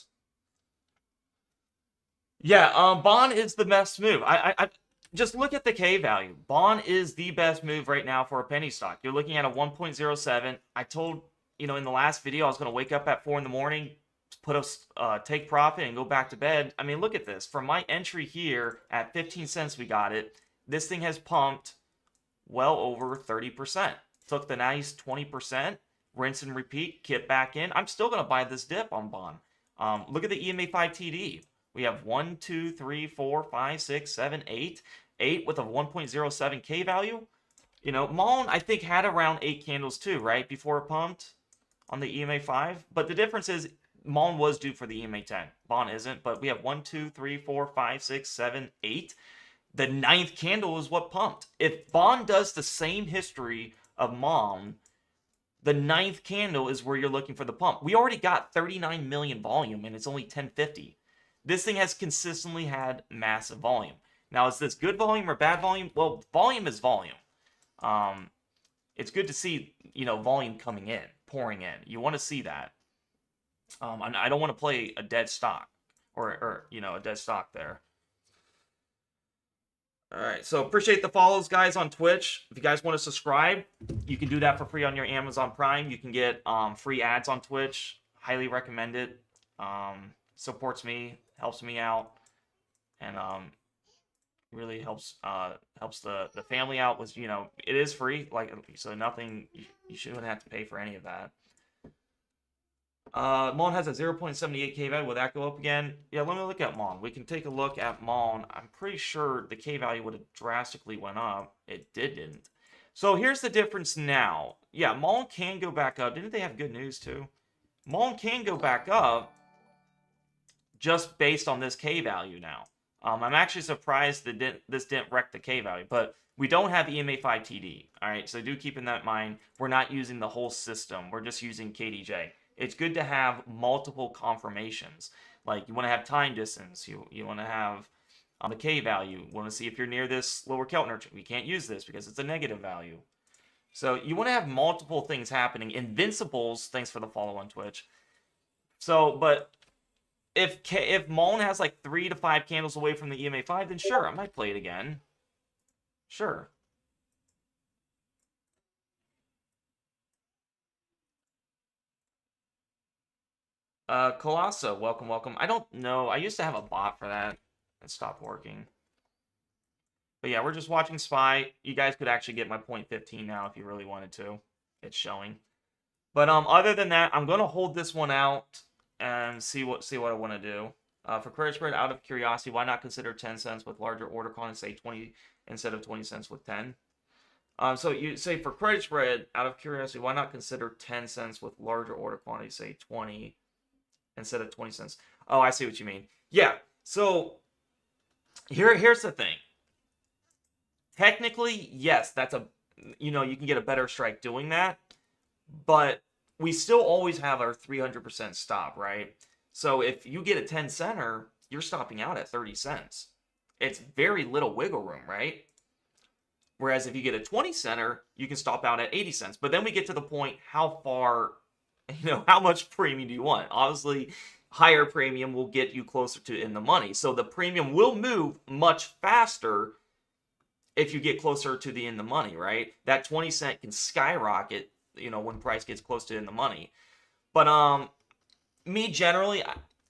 Yeah, Bond is the best move. I just look at the K value. Bond is the best move right now for a penny stock. You're looking at a 1.07. I told in the last video I was going to wake up at 4 in the morning, put a take profit, and go back to bed. I mean, look at this. From my entry here at 15 cents, we got it. This thing has pumped well over 30%. Took the nice 20%, rinse and repeat, get back in. I'm still going to buy this dip on Bond. Look at the EMA 5 TD. We have 1, 2, 3, 4, 5, 6, 7, 8. 8 with a 1.07 K value. Mullen, I think, had around 8 candles too, right? Before it pumped on the EMA 5. But the difference is Mullen was due for the EMA 10. Bond isn't. But we have 1, 2, 3, 4, 5, 6, 7, 8. The 9th candle is what pumped. If Bond does the same history of Mullen, the 9th candle is where you're looking for the pump. We already got 39 million volume, and it's only 1050. This thing has consistently had massive volume. Now, is this good volume or bad volume? Well, volume is volume. It's good to see, volume coming in, pouring in. You want to see that. I don't want to play a dead stock or a dead stock there. All right, so appreciate the follows, guys, on Twitch. If you guys want to subscribe, you can do that for free on your Amazon Prime. You can get free ads on Twitch. Highly recommend it. Supports me, helps me out, and really helps the family out. Was it is free, so nothing, you shouldn't have to pay for any of that. Mon has a 0.78 K value. Will that go up again? Yeah, let me look at Mon. We can take a look at Mon. I'm pretty sure the K value would have drastically went up. It didn't. So here's the difference now. Yeah, Mon can go back up. Didn't they have good news too? Mon can go back up just based on this K value now. I'm actually surprised that this didn't wreck the K value, but we don't have EMA 5 TD. All right, so do keep in that mind. We're not using the whole system. We're just using KDJ. It's good to have multiple confirmations. Like you want to have time distance. You want to have the K value. You want to see if you're near this lower Keltner. We can't use this because it's a negative value. So you want to have multiple things happening. Invincibles, thanks for the follow on Twitch. So, but if Mullen has like 3 to 5 candles away from the EMA 5, then sure, I might play it again. Sure. Colosso, welcome. I don't know. I used to have a bot for that. It stopped working. But yeah, we're just watching SPY. You guys could actually get my 0.15 now if you really wanted to. It's showing. But other than that, I'm gonna hold this one out and see what I want to do. For credit spread, out of curiosity, why not consider 10 cents with larger order quantity, say 20 instead of 20 cents with 10? So you say for credit spread, out of curiosity, why not consider 10 cents with larger order quantity, say 20 instead of 20 cents? Oh, I see what you mean. Yeah. So here's the thing. Technically, yes, that's a you can get a better strike doing that, but we still always have our 300% stop, right? So if you get a 10 center, you're stopping out at 30 cents. It's very little wiggle room, right? Whereas if you get a 20 center, you can stop out at 80 cents. But then we get to the point, how far, how much premium do you want? Obviously, higher premium will get you closer to in the money. So the premium will move much faster if you get closer to the in the money, right? That 20 cent can skyrocket, when price gets close to in the money. But me generally,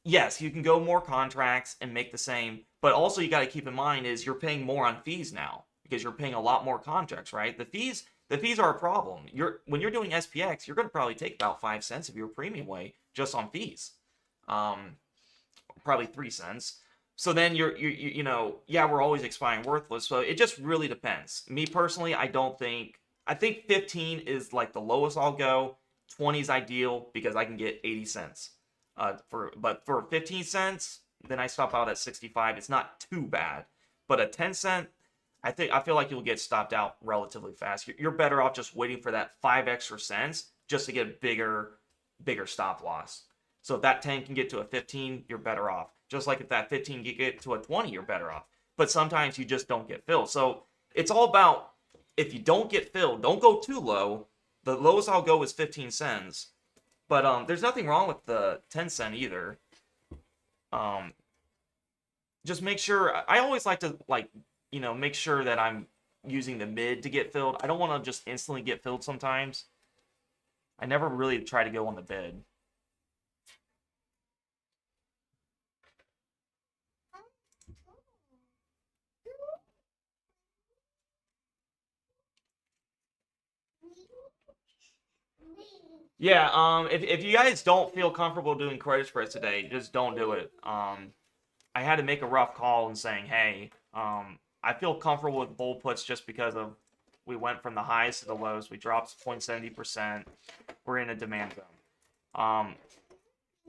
yes, you can go more contracts and make the same, but also you got to keep in mind is you're paying more on fees now because you're paying a lot more contracts, right? The fees are a problem. When you're doing SPX, you're going to probably take about 5 cents of your premium away just on fees. Probably 3 cents. So then yeah, we're always expiring worthless. So it just really depends. Me personally, I think 15 is like the lowest I'll go. 20 is ideal because I can get 80 cents. But for 15 cents, then I stop out at 65. It's not too bad. But a 10 cent, I feel like you'll get stopped out relatively fast. You're better off just waiting for that 5 extra cents just to get a bigger stop loss. So if that 10 can get to a 15, you're better off. Just like if that 15 can get to a 20, you're better off. But sometimes you just don't get filled. So it's all about, if you don't get filled, don't go too low. The lowest I'll go is 15 cents. But there's nothing wrong with the 10 cent either. Just make sure, I always like to make sure that I'm using the mid to get filled. I don't want to just instantly get filled sometimes. I never really try to go on the bid. Yeah, if you guys don't feel comfortable doing credit spreads today, just don't do it. I had to make a rough call and saying, hey, I feel comfortable with bull puts just because of we went from the highs to the lows. We dropped 0.70%. We're in a demand zone.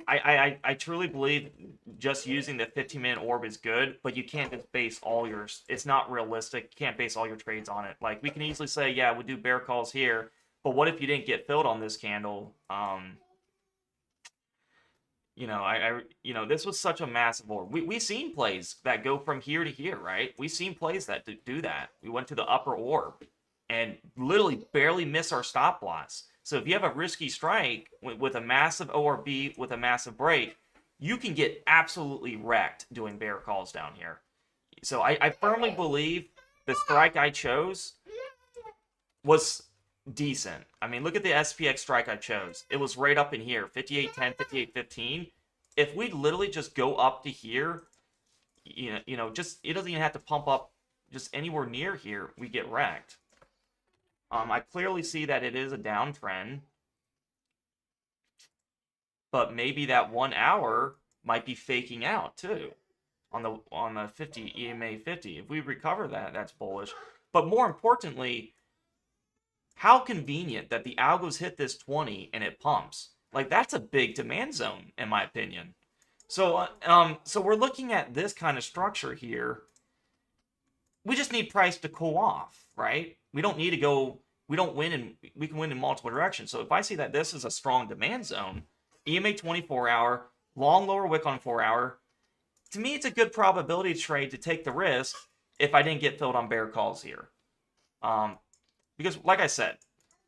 I truly believe just using the 15-minute orb is good, but you can't just base all your. It's not realistic. You can't base all your trades on it. Like we can easily say, yeah, we do bear calls here, but what if you didn't get filled on this candle? This was such a massive orb. We seen plays that go from here to here, right? We seen plays that do that. We went to the upper orb and literally barely miss our stop loss. So if you have a risky strike with a massive ORB with a massive break, you can get absolutely wrecked doing bear calls down here. So I firmly believe the strike I chose was decent. I mean, look at the SPX strike I chose. It was right up in here, 58.10, 58.15. If we literally just go up to here, just it doesn't even have to pump up just anywhere near here, we get wrecked. I clearly see that it is a downtrend, but maybe that 1 hour might be faking out too on the 50 EMA 50. If we recover that, that's bullish. But more importantly, how convenient that the algos hit this 20 and it pumps. Like that's a big demand zone in my opinion. So we're looking at this kind of structure here. We just need price to cool off, right? We don't need to go. We can win in multiple directions. So if I see that this is a strong demand zone, EMA 24 hour, long lower wick on 4 hour, to me it's a good probability trade to take the risk if I didn't get filled on bear calls here. Because like I said,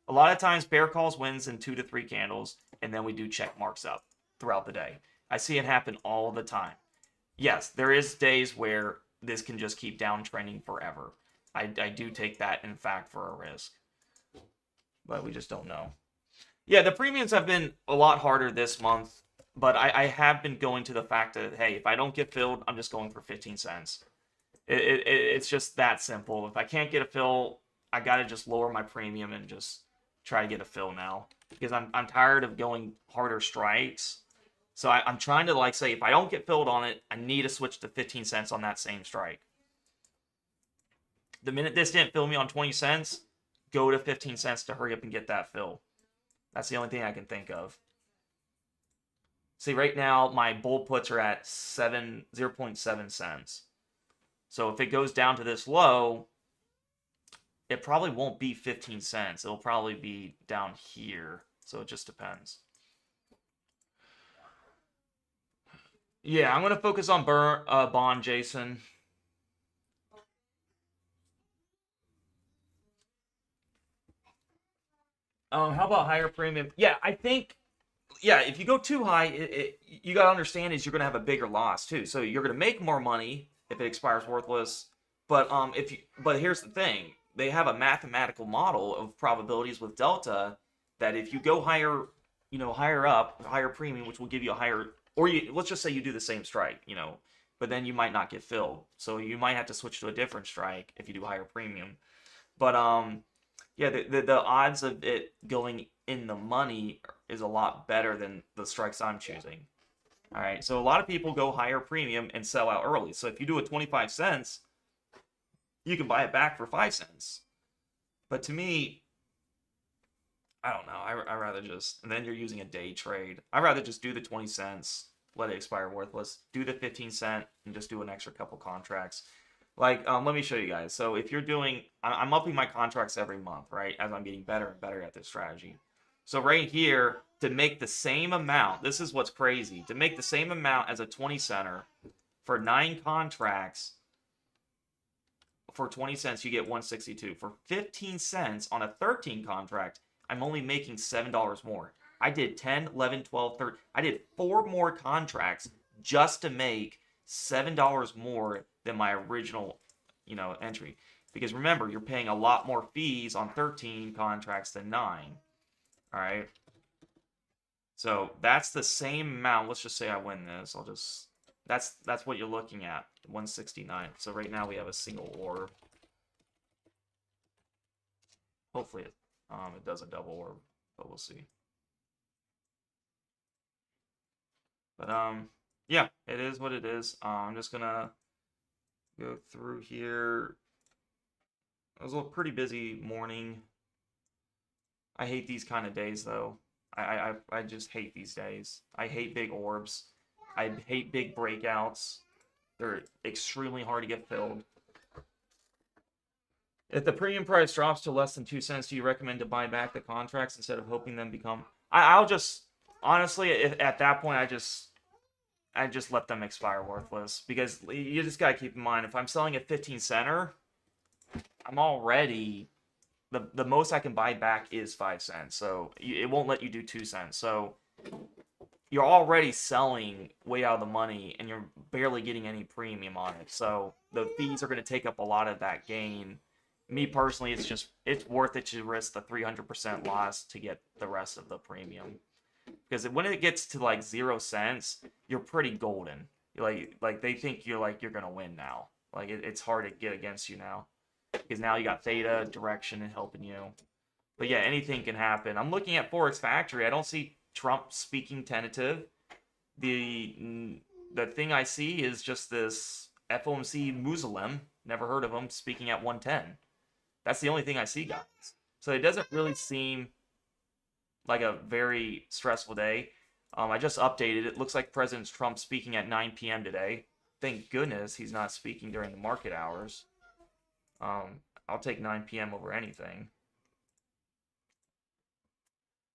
a lot of times bear calls wins in 2 to 3 candles, and then we do check marks up throughout the day. I see it happen all the time. Yes, there is days where this can just keep downtrending forever. I do take that in fact for a risk. But we just don't know. Yeah, the premiums have been a lot harder this month, but I have been going to the fact that, hey, if I don't get filled, I'm just going for 15 cents. It's just that simple. If I can't get a fill, I got to just lower my premium and just try to get a fill now. Because I'm tired of going harder strikes. So I'm trying to say, if I don't get filled on it, I need to switch to 15 cents on that same strike. The minute this didn't fill me on 20 cents, go to 15 cents to hurry up and get that fill. That's the only thing I can think of. See, right now my bull puts are at 0.7 cents. So if it goes down to this low, it probably won't be 15 cents. It'll probably be down here. So it just depends. Yeah, I'm going to focus on bond, Jason. How about higher premium? Yeah, I think, yeah, if you go too high, you got to understand is you're going to have a bigger loss too. So you're going to make more money if it expires worthless. But but here's the thing. They have a mathematical model of probabilities with delta that if you go higher, higher up, higher premium, which will give you a higher, or let's just say you do the same strike, but then you might not get filled. So you might have to switch to a different strike if you do higher premium. But yeah, the odds of it going in the money is a lot better than the strikes I'm choosing. All right, so a lot of people go higher premium and sell out early. So if you do a 25 cents, you can buy it back for 5 cents. But to me, I don't know. I rather just, and then you're using a day trade. I'd rather just do the 20 cents, let it expire worthless, do the 15 cent, and just do an extra couple contracts. Like, let me show you guys. So if you're doing, I'm upping my contracts every month, right? As I'm getting better and better at this strategy. So right here, to make the same amount, this is what's crazy. To make the same amount as a 20 center for 9 contracts, for 20 cents, you get 162. For 15 cents on a 13 contract, I'm only making $7 more. I did 10, 11, 12, 13. I did 4 more contracts just to make $7 more than my original, entry. Because remember, you're paying a lot more fees on 13 contracts than 9. All right. So that's the same amount. Let's just say I win this. That's what you're looking at, 169. So right now we have a single orb. Hopefully it does a double orb, but we'll see. But yeah, it is what it is. I'm just gonna go through here. It was a pretty busy morning. I hate these kind of days though. I just hate these days. I hate big orbs. I hate big breakouts. They're extremely hard to get filled. If the premium price drops to less than 2 cents, do you recommend to buy back the contracts instead of hoping them become? I'll just honestly at that point I just let them expire worthless, because you just gotta keep in mind, if I'm selling a 15 center, I'm already the most I can buy back is 5 cents. So it won't let you do 2 cents. So you're already selling way out of the money and you're barely getting any premium on it. So the fees are going to take up a lot of that gain. Me personally, it's worth it to risk the 300% loss to get the rest of the premium. Because when it gets to like 0 cents, you're pretty golden. Like they think you're going to win now. Like it's hard to get against you now. Because now you got theta, direction, and helping you. But yeah, anything can happen. I'm looking at Forex Factory. I don't see Trump speaking tentative. The thing I see is just this FOMC Muslim, never heard of him, speaking at 110. That's the only thing I see, guys. So it doesn't really seem like a very stressful day. I just updated. It looks like President Trump speaking at 9 p.m. today. Thank goodness he's not speaking during the market hours. I'll take 9 p.m. over anything.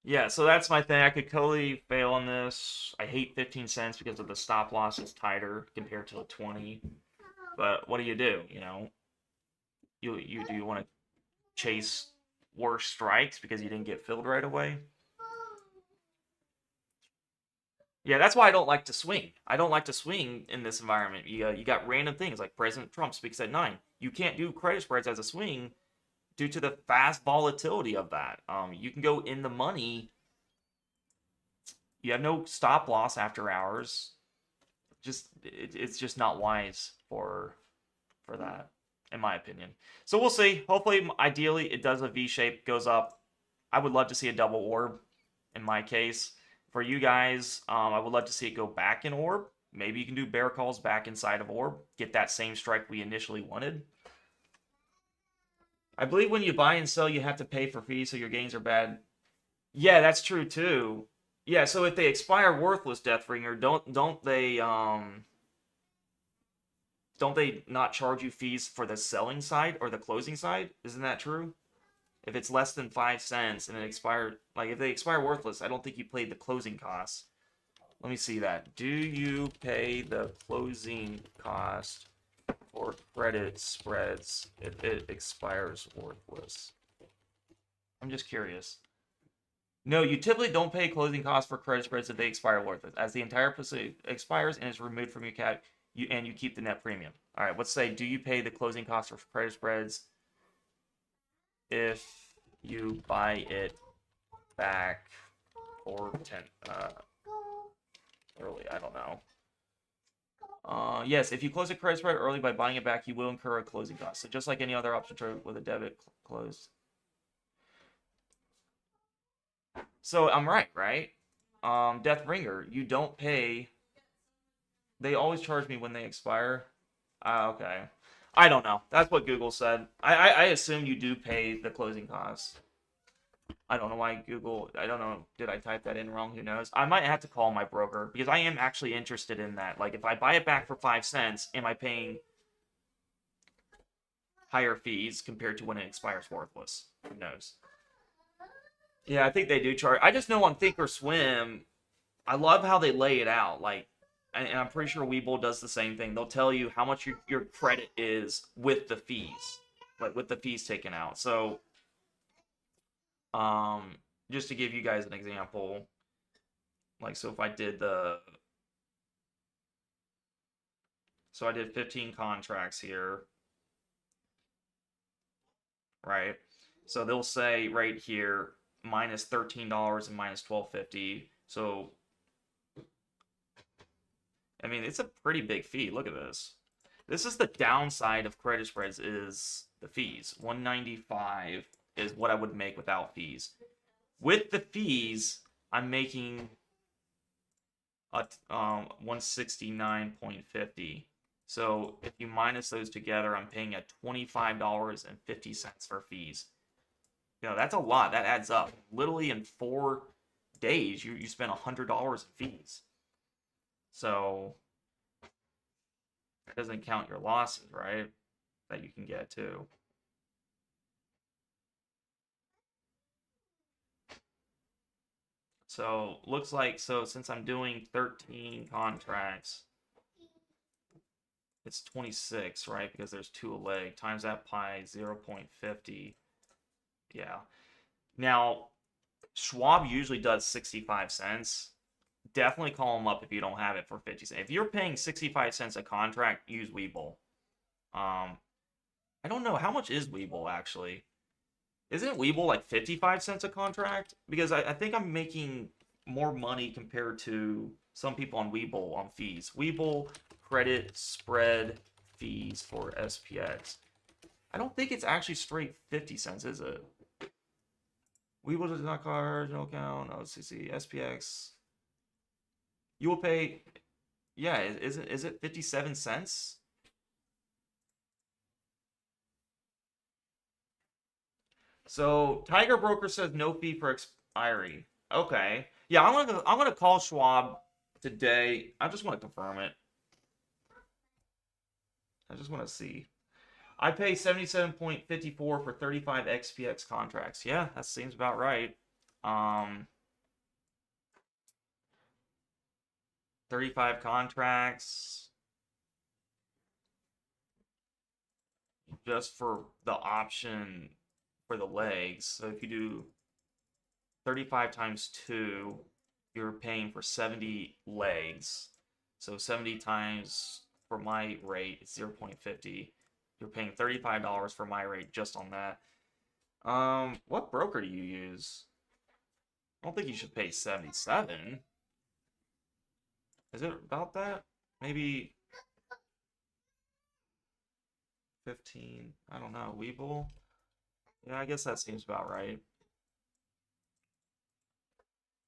Yeah, so that's my thing. I could totally fail on this. I hate 15 cents because of the stop loss is tighter compared to the 20. But what do? You know, you want to chase worse strikes because you didn't get filled right away? Yeah, that's why I don't like to swing. I don't like to swing in this environment. You got random things like President Trump speaks at 9. You can't do credit spreads as a swing due to the fast volatility of that. You can go in the money. You have no stop loss after hours. It's just not wise for that, in my opinion. So we'll see. Hopefully, ideally, it does a V shape, goes up. I would love to see a double orb in my case. For you guys, I would love to see it go back in orb. Maybe you can do bear calls back inside of orb. Get that same strike we initially wanted. I believe when you buy and sell, you have to pay for fees, so your gains are bad. Yeah, that's true too. Yeah, so if they expire worthless, Deathbringer, don't they not charge you fees for the selling side or the closing side? Isn't that true? If it's less than 5 cents and it expired, like if they expire worthless, I don't think you paid the closing costs. Let me see that. Do you pay the closing cost for credit spreads if it expires worthless? I'm just curious. No, you typically don't pay closing costs for credit spreads if they expire worthless, as the entire pursuit expires and is removed from your cap. You keep the net premium. All right, let's say, do you pay the closing costs for credit spreads if you buy it back or 10 early? I don't know. Yes, if you close a credit spread early by buying it back, you will incur a closing cost. So just like any other option trade with a debit closed. So I'm right, right? Deathbringer, you don't pay. They always charge me when they expire. Okay. I don't know. That's what Google said. I assume you do pay the closing costs. I don't know why Google. I don't know. Did I type that in wrong? Who knows? I might have to call my broker because I am actually interested in that. Like, if I buy it back for 5 cents, am I paying higher fees compared to when it expires worthless? Who knows? Yeah, I think they do charge. I just know on Thinkorswim, I love how they lay it out. Like, and I'm pretty sure Webull does the same thing. They'll tell you how much your credit is with the fees, like with the fees taken out. So, just to give you guys an example, like, so if I did so I did 15 contracts here, right? So they'll say right here minus $13 and minus 12.50. So I mean, it's a pretty big fee. Look at this. This is the downside of credit spreads is the fees. 195 is what I would make without fees. With the fees, I'm making a 169.50. So if you minus those together, I'm paying at $25.50 for fees. You know, that's a lot. That adds up. Literally in 4 days, you spend $100 in fees. So that doesn't count your losses, right? That you can get too. So looks like, so since I'm doing 13 contracts, it's 26, right? Because there's 2 a leg times that pi 0.50. Yeah. Now, Schwab usually does 65 cents. Definitely call them up if you don't have it for 50 cents. If you're paying 65 cents a contract, use Webull. I don't know. How much is Webull actually? Isn't Webull like 55 cents a contract? Because I think I'm making more money compared to some people on Webull on fees. Webull credit spread fees for SPX. I don't think it's actually straight 50 cents, is it? Webull does not charge, no account, OCC, SPX. You will pay, yeah, is it 57 cents? So Tiger Broker says no fee for expiry. Okay. Yeah, I'm gonna call Schwab today. I just want to confirm it. I just want to see. I pay 77.54 for 35 XPX contracts. Yeah, that seems about right. 35 contracts just for the option for the legs. So if you do 35 times 2, you're paying for 70 legs. So 70 times for my rate, it's 0.50. You're paying $35 for my rate just on that. What broker do you use? I don't think you should pay 77. Is it about that? Maybe 15. I don't know. Webull? Yeah, I guess that seems about right.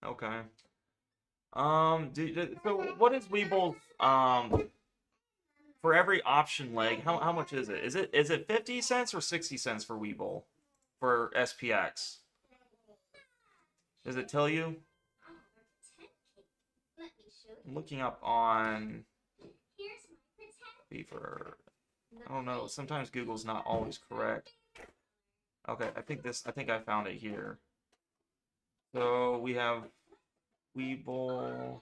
Okay. So what is Webull's for every option leg, how much is it? Is it 50 cents or 60 cents for Webull for SPX? Does it tell you? I'm looking up on Beaver. I don't know. Sometimes Google's not always correct. Okay, I think I found it here. So we have Webull.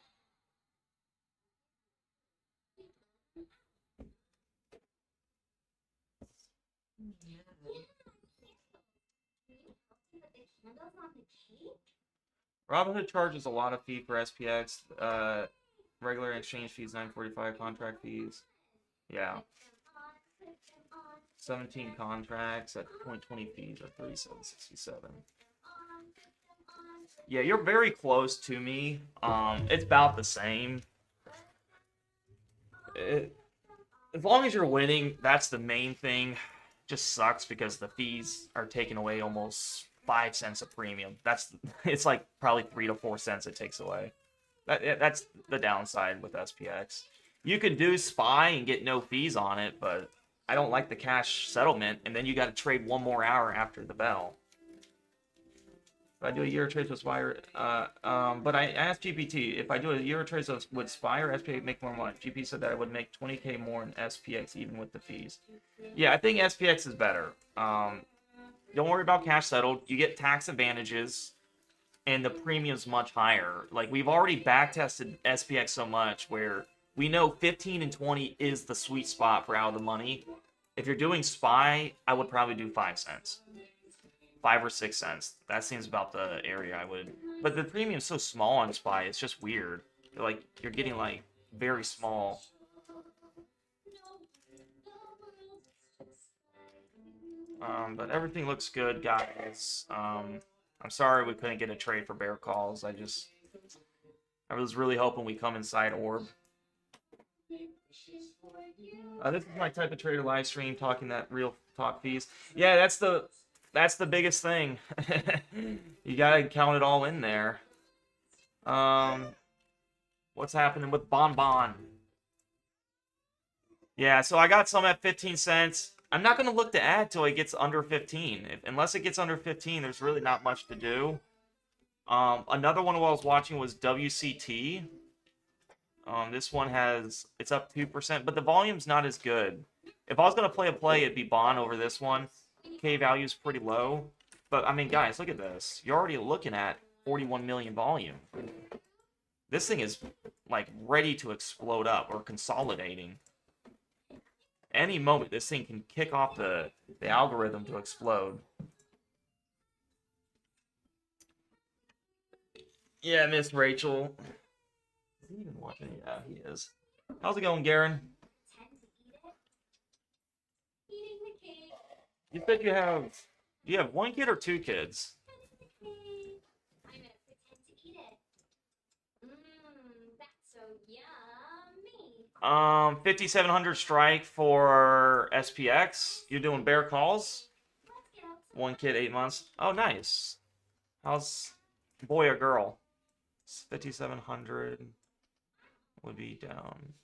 Robinhood charges a lot of fee for SPX. Regular exchange fees $9.45, contract fees. Yeah. 17 contracts at 0.20 fees are $37.67. Yeah, you're very close to me. It's about the same. As long as you're winning, that's the main thing. Just sucks because the fees are taken away almost 5 cents a premium. It's like probably 3 to 4 cents it takes away. That's the downside with SPX. You could do SPY and get no fees on it, but I don't like the cash settlement, and then you got to trade 1 more hour after the bell. If I do a year of trades with SPY, but I asked GPT if I do a year of trades with SPY or SPX make more money. GP said that I would make 20K more in SPX even with the fees. Yeah, I think SPX is better. Don't worry about cash settled. You get tax advantages, and the premium's much higher. Like, we've already backtested SPX so much where we know 15 and 20 is the sweet spot for out of the money. If you're doing SPY, I would probably do 5 cents. 5 or 6 cents. That seems about the area I would. But the premium's so small on SPY, it's just weird. Like, you're getting, like, very small. But everything looks good, guys. I'm sorry we couldn't get a trade for bear calls. I was really hoping we come inside orb. This is my type of trader live stream, talking that real talk fees. Yeah, that's the biggest thing. You gotta count it all in there. What's happening with Bon? Yeah, so I got some at 15 cents. I'm not going to look to add till it gets under 15. Unless it gets under 15, there's really not much to do. Another one while I was watching was WCT. This one it's up 2%, but the volume's not as good. If I was going to play a play, it'd be Bond over this one. K value's pretty low. But, I mean, guys, look at this. You're already looking at 41 million volume. This thing is, like, ready to explode up or consolidating. Any moment, this thing can kick off the algorithm to explode. Yeah, Miss Rachel. Is he even watching? Yeah, he is. How's it going, Garen? You said do you have 1 kid or 2 kids? 5,700 strike for SPX. You're doing bear calls? 1 kid, 8 months. Oh, nice. How's boy or girl? 5,700 would be down.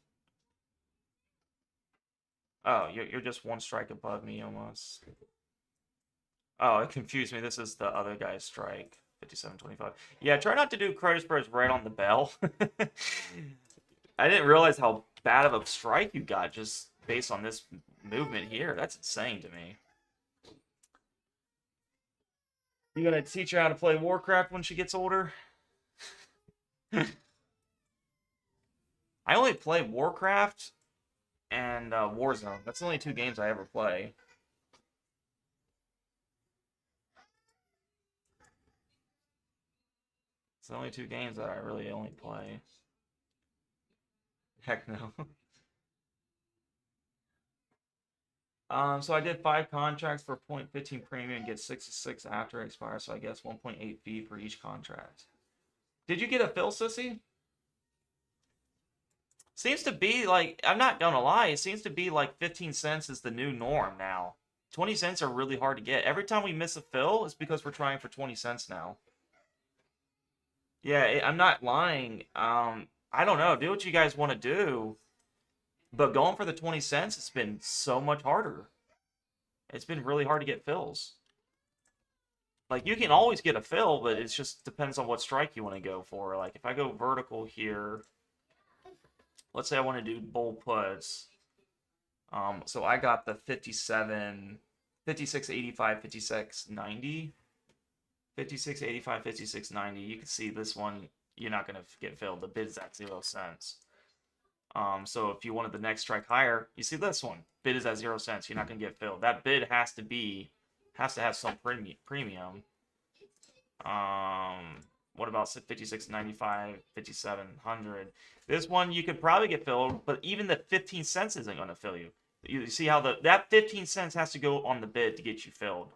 Oh, you're just 1 strike above me almost. Oh, it confused me. This is the other guy's strike. 57.25. Yeah, try not to do credit spreads right on the bell. I didn't realize how bad of a strike you got just based on this movement here. That's insane to me. You gonna teach her how to play Warcraft when she gets older? I only play Warcraft and Warzone. That's the only 2 games I ever play. It's the only 2 games that I really only play. Heck no. So I did 5 contracts for 0.15 premium and get 66 after it expires, so I guess 1.8 fee for each contract. Did you get a fill, Sissy? Seems to be like, I'm not gonna lie, it seems to be like 15 cents is the new norm now. 20 cents are really hard to get. Every time we miss a fill, it's because we're trying for 20 cents now. Yeah, I'm not lying. I don't know. Do what you guys want to do. But going for the 20 cents, it's been so much harder. It's been really hard to get fills. Like, you can always get a fill, but it just depends on what strike you want to go for. Like, if I go vertical here, let's say I want to do bull puts. So I got the 57, 56.85, 56.90. 56.85, 56.90. You can see this one, you're not going to get filled. The bid's at 0 cents. So if you wanted the next strike higher, you see this one. Bid is at 0 cents. You're not going to get filled. That bid has to have some premium. What about 56.95, 5700? This one you could probably get filled, but even the 15 cents isn't going to fill you. You see how that 15 cents has to go on the bid to get you filled.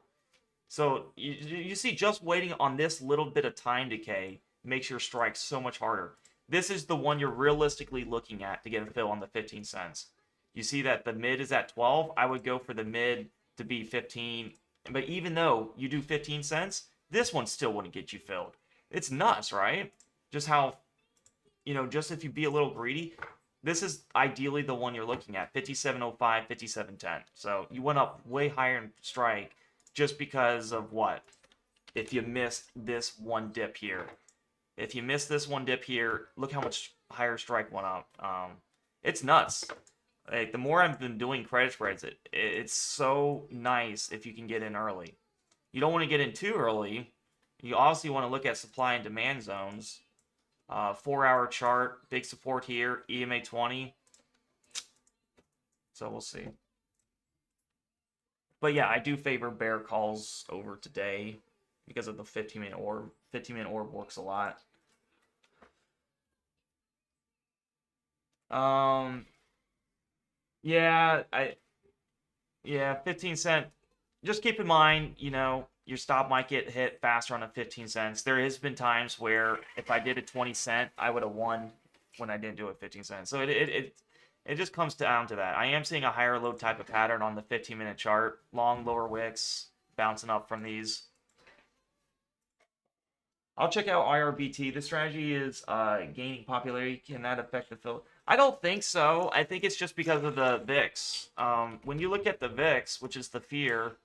So you see, just waiting on this little bit of time decay makes your strike so much harder. This is the one you're realistically looking at to get a fill on the 15 cents. You see that the mid is at 12. I would go for the mid to be 15. But even though you do 15 cents, this one still wouldn't get you filled. It's nuts, right? Just how, just if you be a little greedy, this is ideally the one you're looking at, 57.05, 57.10. So you went up way higher in strike just because of what? If you missed this one dip here. If you missed this one dip here, look how much higher strike went up. It's nuts. Like, the more I've been doing credit spreads, it's so nice if you can get in early. You don't want to get in too early. You obviously want to look at supply and demand zones. 4-hour chart, big support here, EMA 20. So we'll see. But yeah, I do favor bear calls over today because of the 15-minute orb. 15-minute orb works a lot. Yeah, 15 cent. Just keep in mind, your stop might get hit faster on a 15 cents. There has been times where if I did a 20 cent, I would have won when I didn't do a 15 cents. So it just comes down to that. I am seeing a higher low type of pattern on the 15-minute chart. Long lower wicks, bouncing up from these. I'll check out IRBT. The strategy is gaining popularity. Can that affect the fill? I don't think so. I think it's just because of the VIX. When you look at the VIX, which is the fear,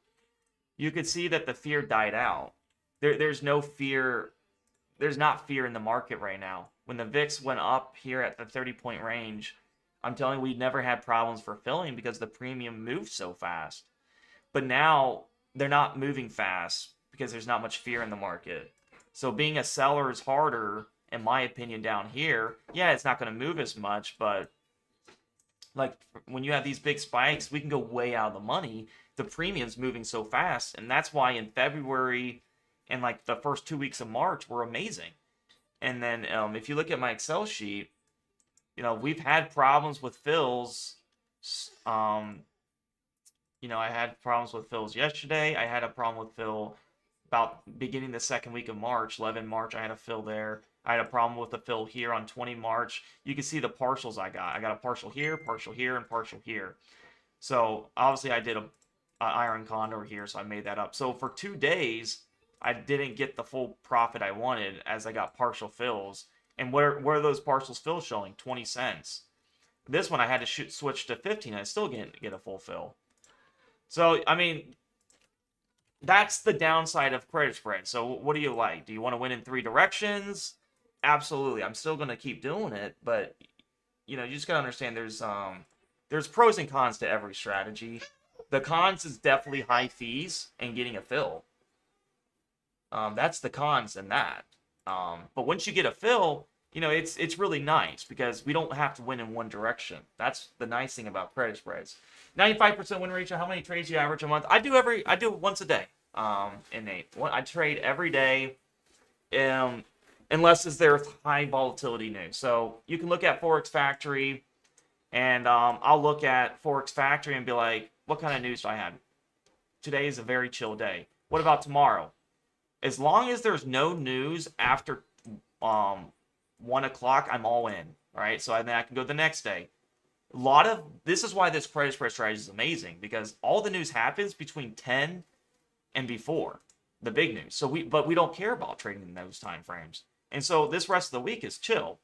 you could see that the fear died out. There's no fear. There's not fear in the market right now. When the VIX went up here at the 30-point range, I'm telling you, we never had problems for filling because the premium moved so fast. But now they're not moving fast because there's not much fear in the market. So being a seller is harder, in my opinion, down here. Yeah, it's not going to move as much, but like when you have these big spikes, we can go way out of the money. The premium's moving so fast, and that's why in February and like the first 2 weeks of March were amazing. And then if you look at my Excel sheet, we've had problems with fills. I had problems with fills yesterday. I had a problem with fill about beginning the second week of March, 11 March, I had a fill there. I had a problem with the fill here on 20 March. You can see the partials I got. I got a partial here, and partial here. So obviously I did a iron condor here, so I made that up. So for 2 days, I didn't get the full profit I wanted as I got partial fills. And where are those partials fills showing? 20 cents. This one I had to switch to 15, and I still didn't get a full fill. So, I mean, that's the downside of credit spread. So what do you like? Do you want to win in 3 directions? Absolutely. I'm still going to keep doing it, but you just got to understand there's pros and cons to every strategy. The cons is definitely high fees and getting a fill. That's the cons in that. But once you get a fill, it's really nice because we don't have to win in one direction. That's the nice thing about credit spreads. 95% win ratio. How many trades do you average a month? I do it once a day. Innate. I trade every day, unless there's high volatility news. So you can look at Forex Factory, and I'll look at Forex Factory and be like, what kind of news do I have? Today is a very chill day. What about tomorrow? As long as there's no news after 1 o'clock, I'm all in. All right, so then I can go the next day. This is why this credit spread strategy is amazing, because all the news happens between 10 and before the big news. But we don't care about trading in those time frames. And so this rest of the week is chill.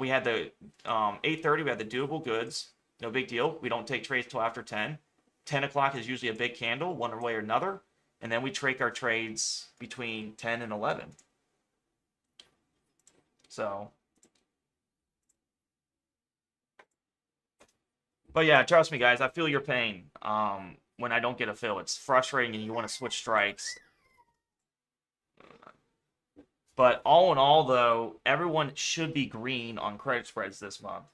We had the 8:30. We had the doable goods. No big deal. We don't take trades till after 10. 10 o'clock is usually a big candle, one way or another. And then we trade our trades between 10 and 11. So, but yeah, trust me, guys. I feel your pain when I don't get a fill. It's frustrating and you want to switch strikes. But all in all, though, everyone should be green on credit spreads this month.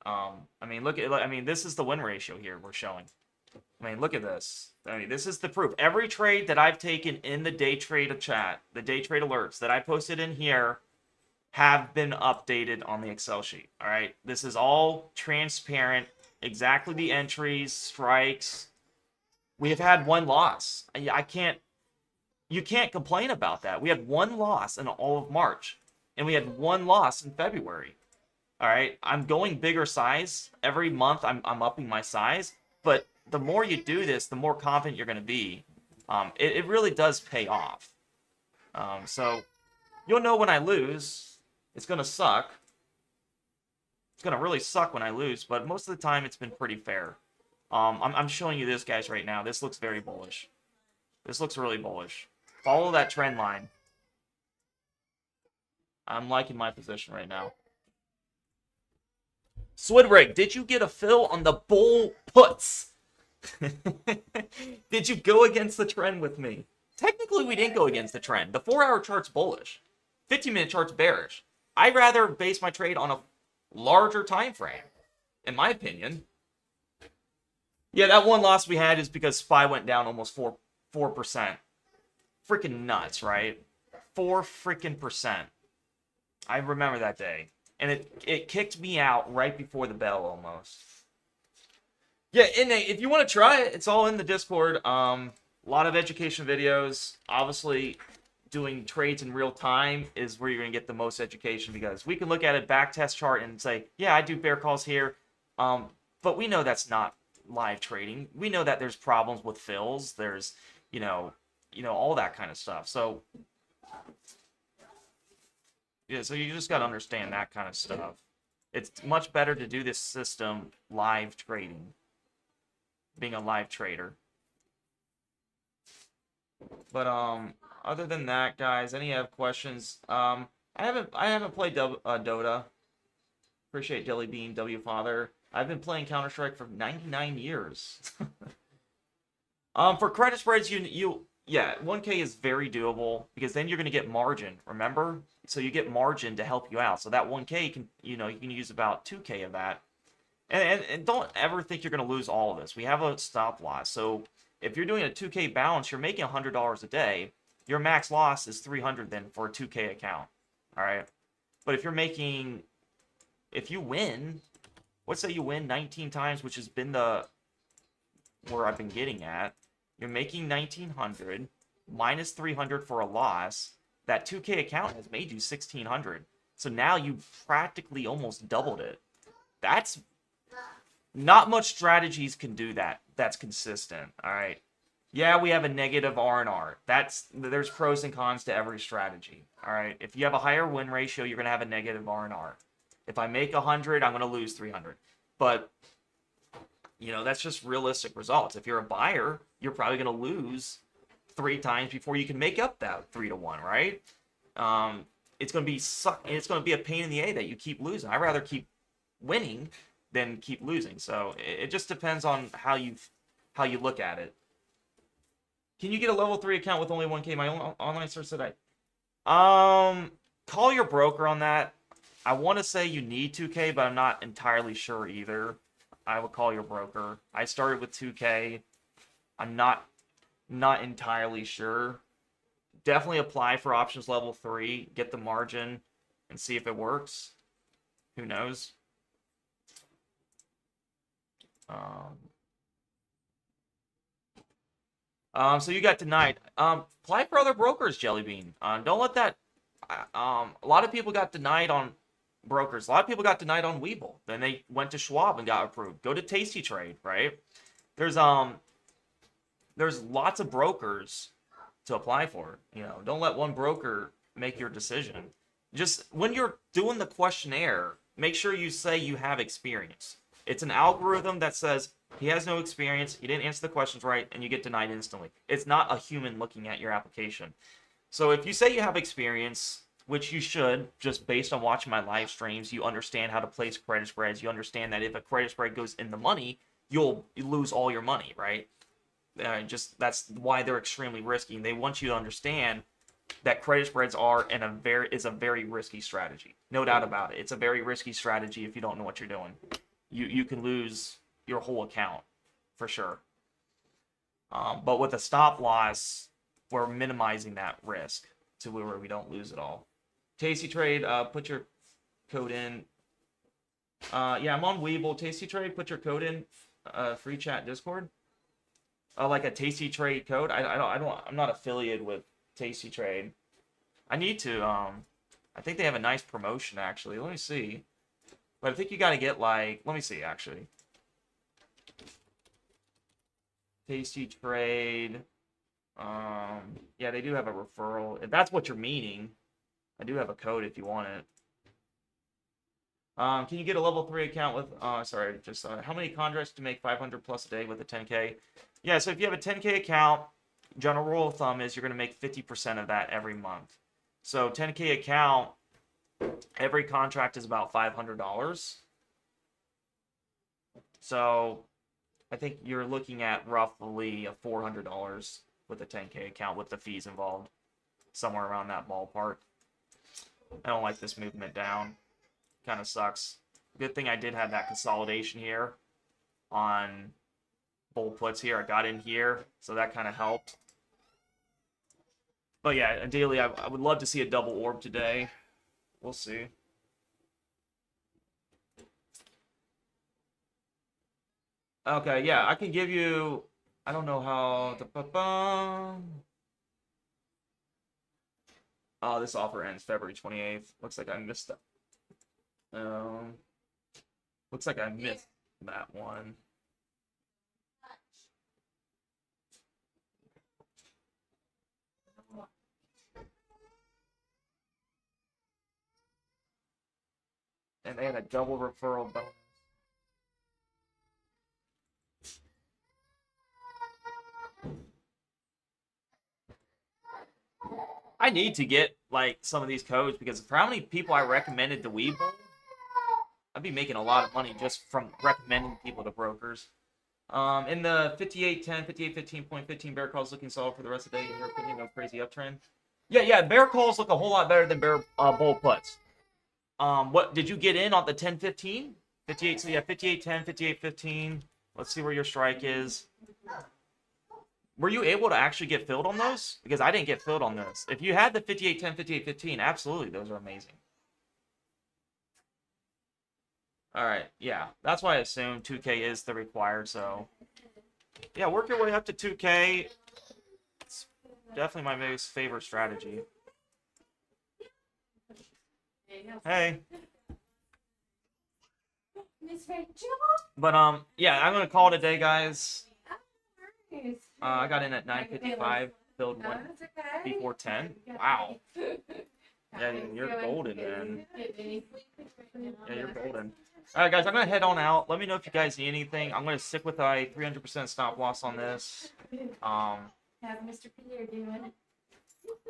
I mean, look at. I mean, this is the win ratio here we're showing. I mean, look at this. I mean, this is the proof. Every trade that I've taken in the day trade chat, the day trade alerts that I posted in here, have been updated on the Excel sheet. All right, this is all transparent. Exactly the entries, strikes. We have had one loss. I can't. You can't complain about that. We had one loss in all of March, and we had one loss in February. All right, I'm going bigger size every month. I'm upping my size, but the more you do this, the more confident you're going to be. It really does pay off. So you'll know when I lose. It's going to suck. It's going to really suck when I lose, but most of the time it's been pretty fair. I'm showing you this, guys, right now. This looks very bullish. This looks really bullish. Follow that trend line. I'm liking my position right now. Swidrig, did you get a fill on the bull puts? Did you go against the trend with me? Technically, we didn't go against the trend. The 4-hour chart's bullish. 15-minute chart's bearish. I'd rather base my trade on a larger time frame, in my opinion. Yeah, that one loss we had is because SPY went down almost 4%. Freaking nuts, right? 4 freaking percent. I remember that day. And it kicked me out right before the bell almost. Yeah, if you want to try it, it's all in the Discord. A lot of education videos. Obviously, doing trades in real time is where you're going to get the most education, because we can look at a backtest chart and say, yeah, I do bear calls here. But we know that's not live trading. We know that there's problems with fills. There's, you know, all that kind of stuff. So, yeah, so you just got to understand that kind of stuff. It's much better to do this system live trading, being a live trader. But other than that, guys, any have questions? I haven't played Dota. Appreciate Jelly Bean, W Father. I've been playing Counter-Strike for 99 years. For credit spreads, yeah, 1K is very doable, because then you're going to get margin, remember? So you get margin to help you out. So that 1K can, you can use about 2K of that. And don't ever think you're going to lose all of this. We have a stop loss. So if you're doing a 2K balance, you're making $100 a day. Your max loss is 300 then for a 2K account. All right. But if you win, let's say you win 19 times, which has been where I've been getting at. You're making 1,900 minus 300 for a loss. That 2K account has made you 1,600. So now you've practically almost doubled it. That's not much strategies can do that. That's consistent. All right. Yeah, we have a negative R&R. There's pros and cons to every strategy. All right. If you have a higher win ratio, you're going to have a negative R&R. If I make 100, I'm going to lose 300. But that's just realistic results. If you're a buyer, you're probably going to lose 3 times before you can make up that 3-1, right? It's going to be a pain in the A that you keep losing. I'd rather keep winning than keep losing. So it just depends on how you look at it. Can you get a level 3 account with only 1K? My online search today. Call your broker on that. I want to say you need 2K, but I'm not entirely sure either. I would call your broker. I started with 2K. I'm not entirely sure. Definitely apply for options level 3. Get the margin and see if it works. Who knows? So you got denied. Apply for other brokers, Jellybean. Don't let that. A lot of people got denied on brokers. A lot of people got denied on Webull. Then they went to Schwab and got approved. Go to Tasty Trade, right? There's lots of brokers to apply for. Don't let one broker make your decision. Just when you're doing the questionnaire, make sure you say you have experience. It's an algorithm that says he has no experience, he didn't answer the questions right, and you get denied instantly. It's not a human looking at your application. So if you say you have experience, which you should, just based on watching my live streams, you understand how to place credit spreads. You understand that if a credit spread goes in the money, you'll lose all your money, right? Just that's why they're extremely risky. And they want you to understand that credit spreads is a very risky strategy. No doubt about it. It's a very risky strategy if you don't know what you're doing. You can lose your whole account for sure. But with a stop loss, we're minimizing that risk to where we don't lose it all. Tasty Trade, put your code in. Yeah, I'm on Weeble. Tasty Trade, put your code in. Free chat Discord. Like a Tasty Trade code. I'm not affiliated with Tasty Trade. I need to. I think they have a nice promotion actually. Let me see. But I think you got to get like. Let me see actually. Tasty Trade. Yeah, they do have a referral. If that's what you're meaning, I do have a code if you want it. Can you get a level 3 account with, sorry, just, how many contracts to make 500 plus a day with a 10K? Yeah, so if you have a 10K account, general rule of thumb is you're going to make 50% of that every month. So 10K account, every contract is about $500. So I think you're looking at roughly $400 with a 10K account with the fees involved. Somewhere around that ballpark. I don't like this movement down. Kind of sucks. Good thing I did have that consolidation here on bull puts here. I got in here, so that kind of helped. But yeah, ideally, I would love to see a double orb today. We'll see. Okay, yeah, I can give you... I don't know how... Oh, this offer ends February 28th. Looks like I missed that. Looks like I missed that one. And they had a double referral bonus. I need to get like some of these codes because for how many people I recommended to Weeble, I'd be making a lot of money just from recommending people to brokers. In the 58.10, 58.15.15, bear calls looking solid for the rest of the day. In your opinion, no crazy uptrend? Yeah, bear calls look a whole lot better than bear bull puts. What did you get in on the 10.15? 58, so yeah, 58.10, 58.15. Let's see where your strike is. Were you able to actually get filled on those? Because I didn't get filled on those. If you had the 58.10, 58.15, absolutely, those are amazing. All right, yeah, that's why I assume 2K is the required, so... Yeah, work your way up to 2K. It's definitely my most favorite strategy. Hey. But, yeah, I'm going to call it a day, guys. I got in at 9:55, filled one before 10. Wow. Yeah, you're golden, man. Yeah, you're golden. All right, guys, I'm going to head on out. Let me know if you guys need anything. I'm going to stick with a 300% stop loss on this. How's Mr. Peter doing?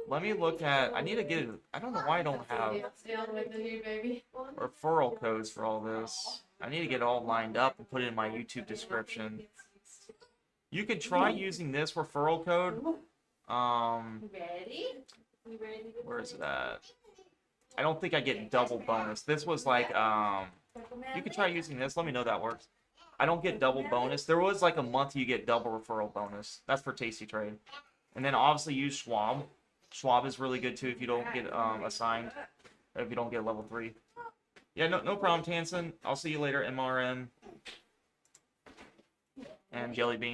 Let me look at... I need to get... I don't know why I don't have referral codes for all this. I need to get it all lined up and put it in my YouTube description. You could try using this referral code. Where is it at? I don't think I get double bonus. This was like, you could try using this. Let me know that works. I don't get double bonus. There was like a month you get double referral bonus. That's for Tasty Trade. And then obviously use Schwab. Schwab is really good too if you don't get assigned. If you don't get level 3. Yeah, no problem, Tansen. I'll see you later, MRM. And Jelly Bean.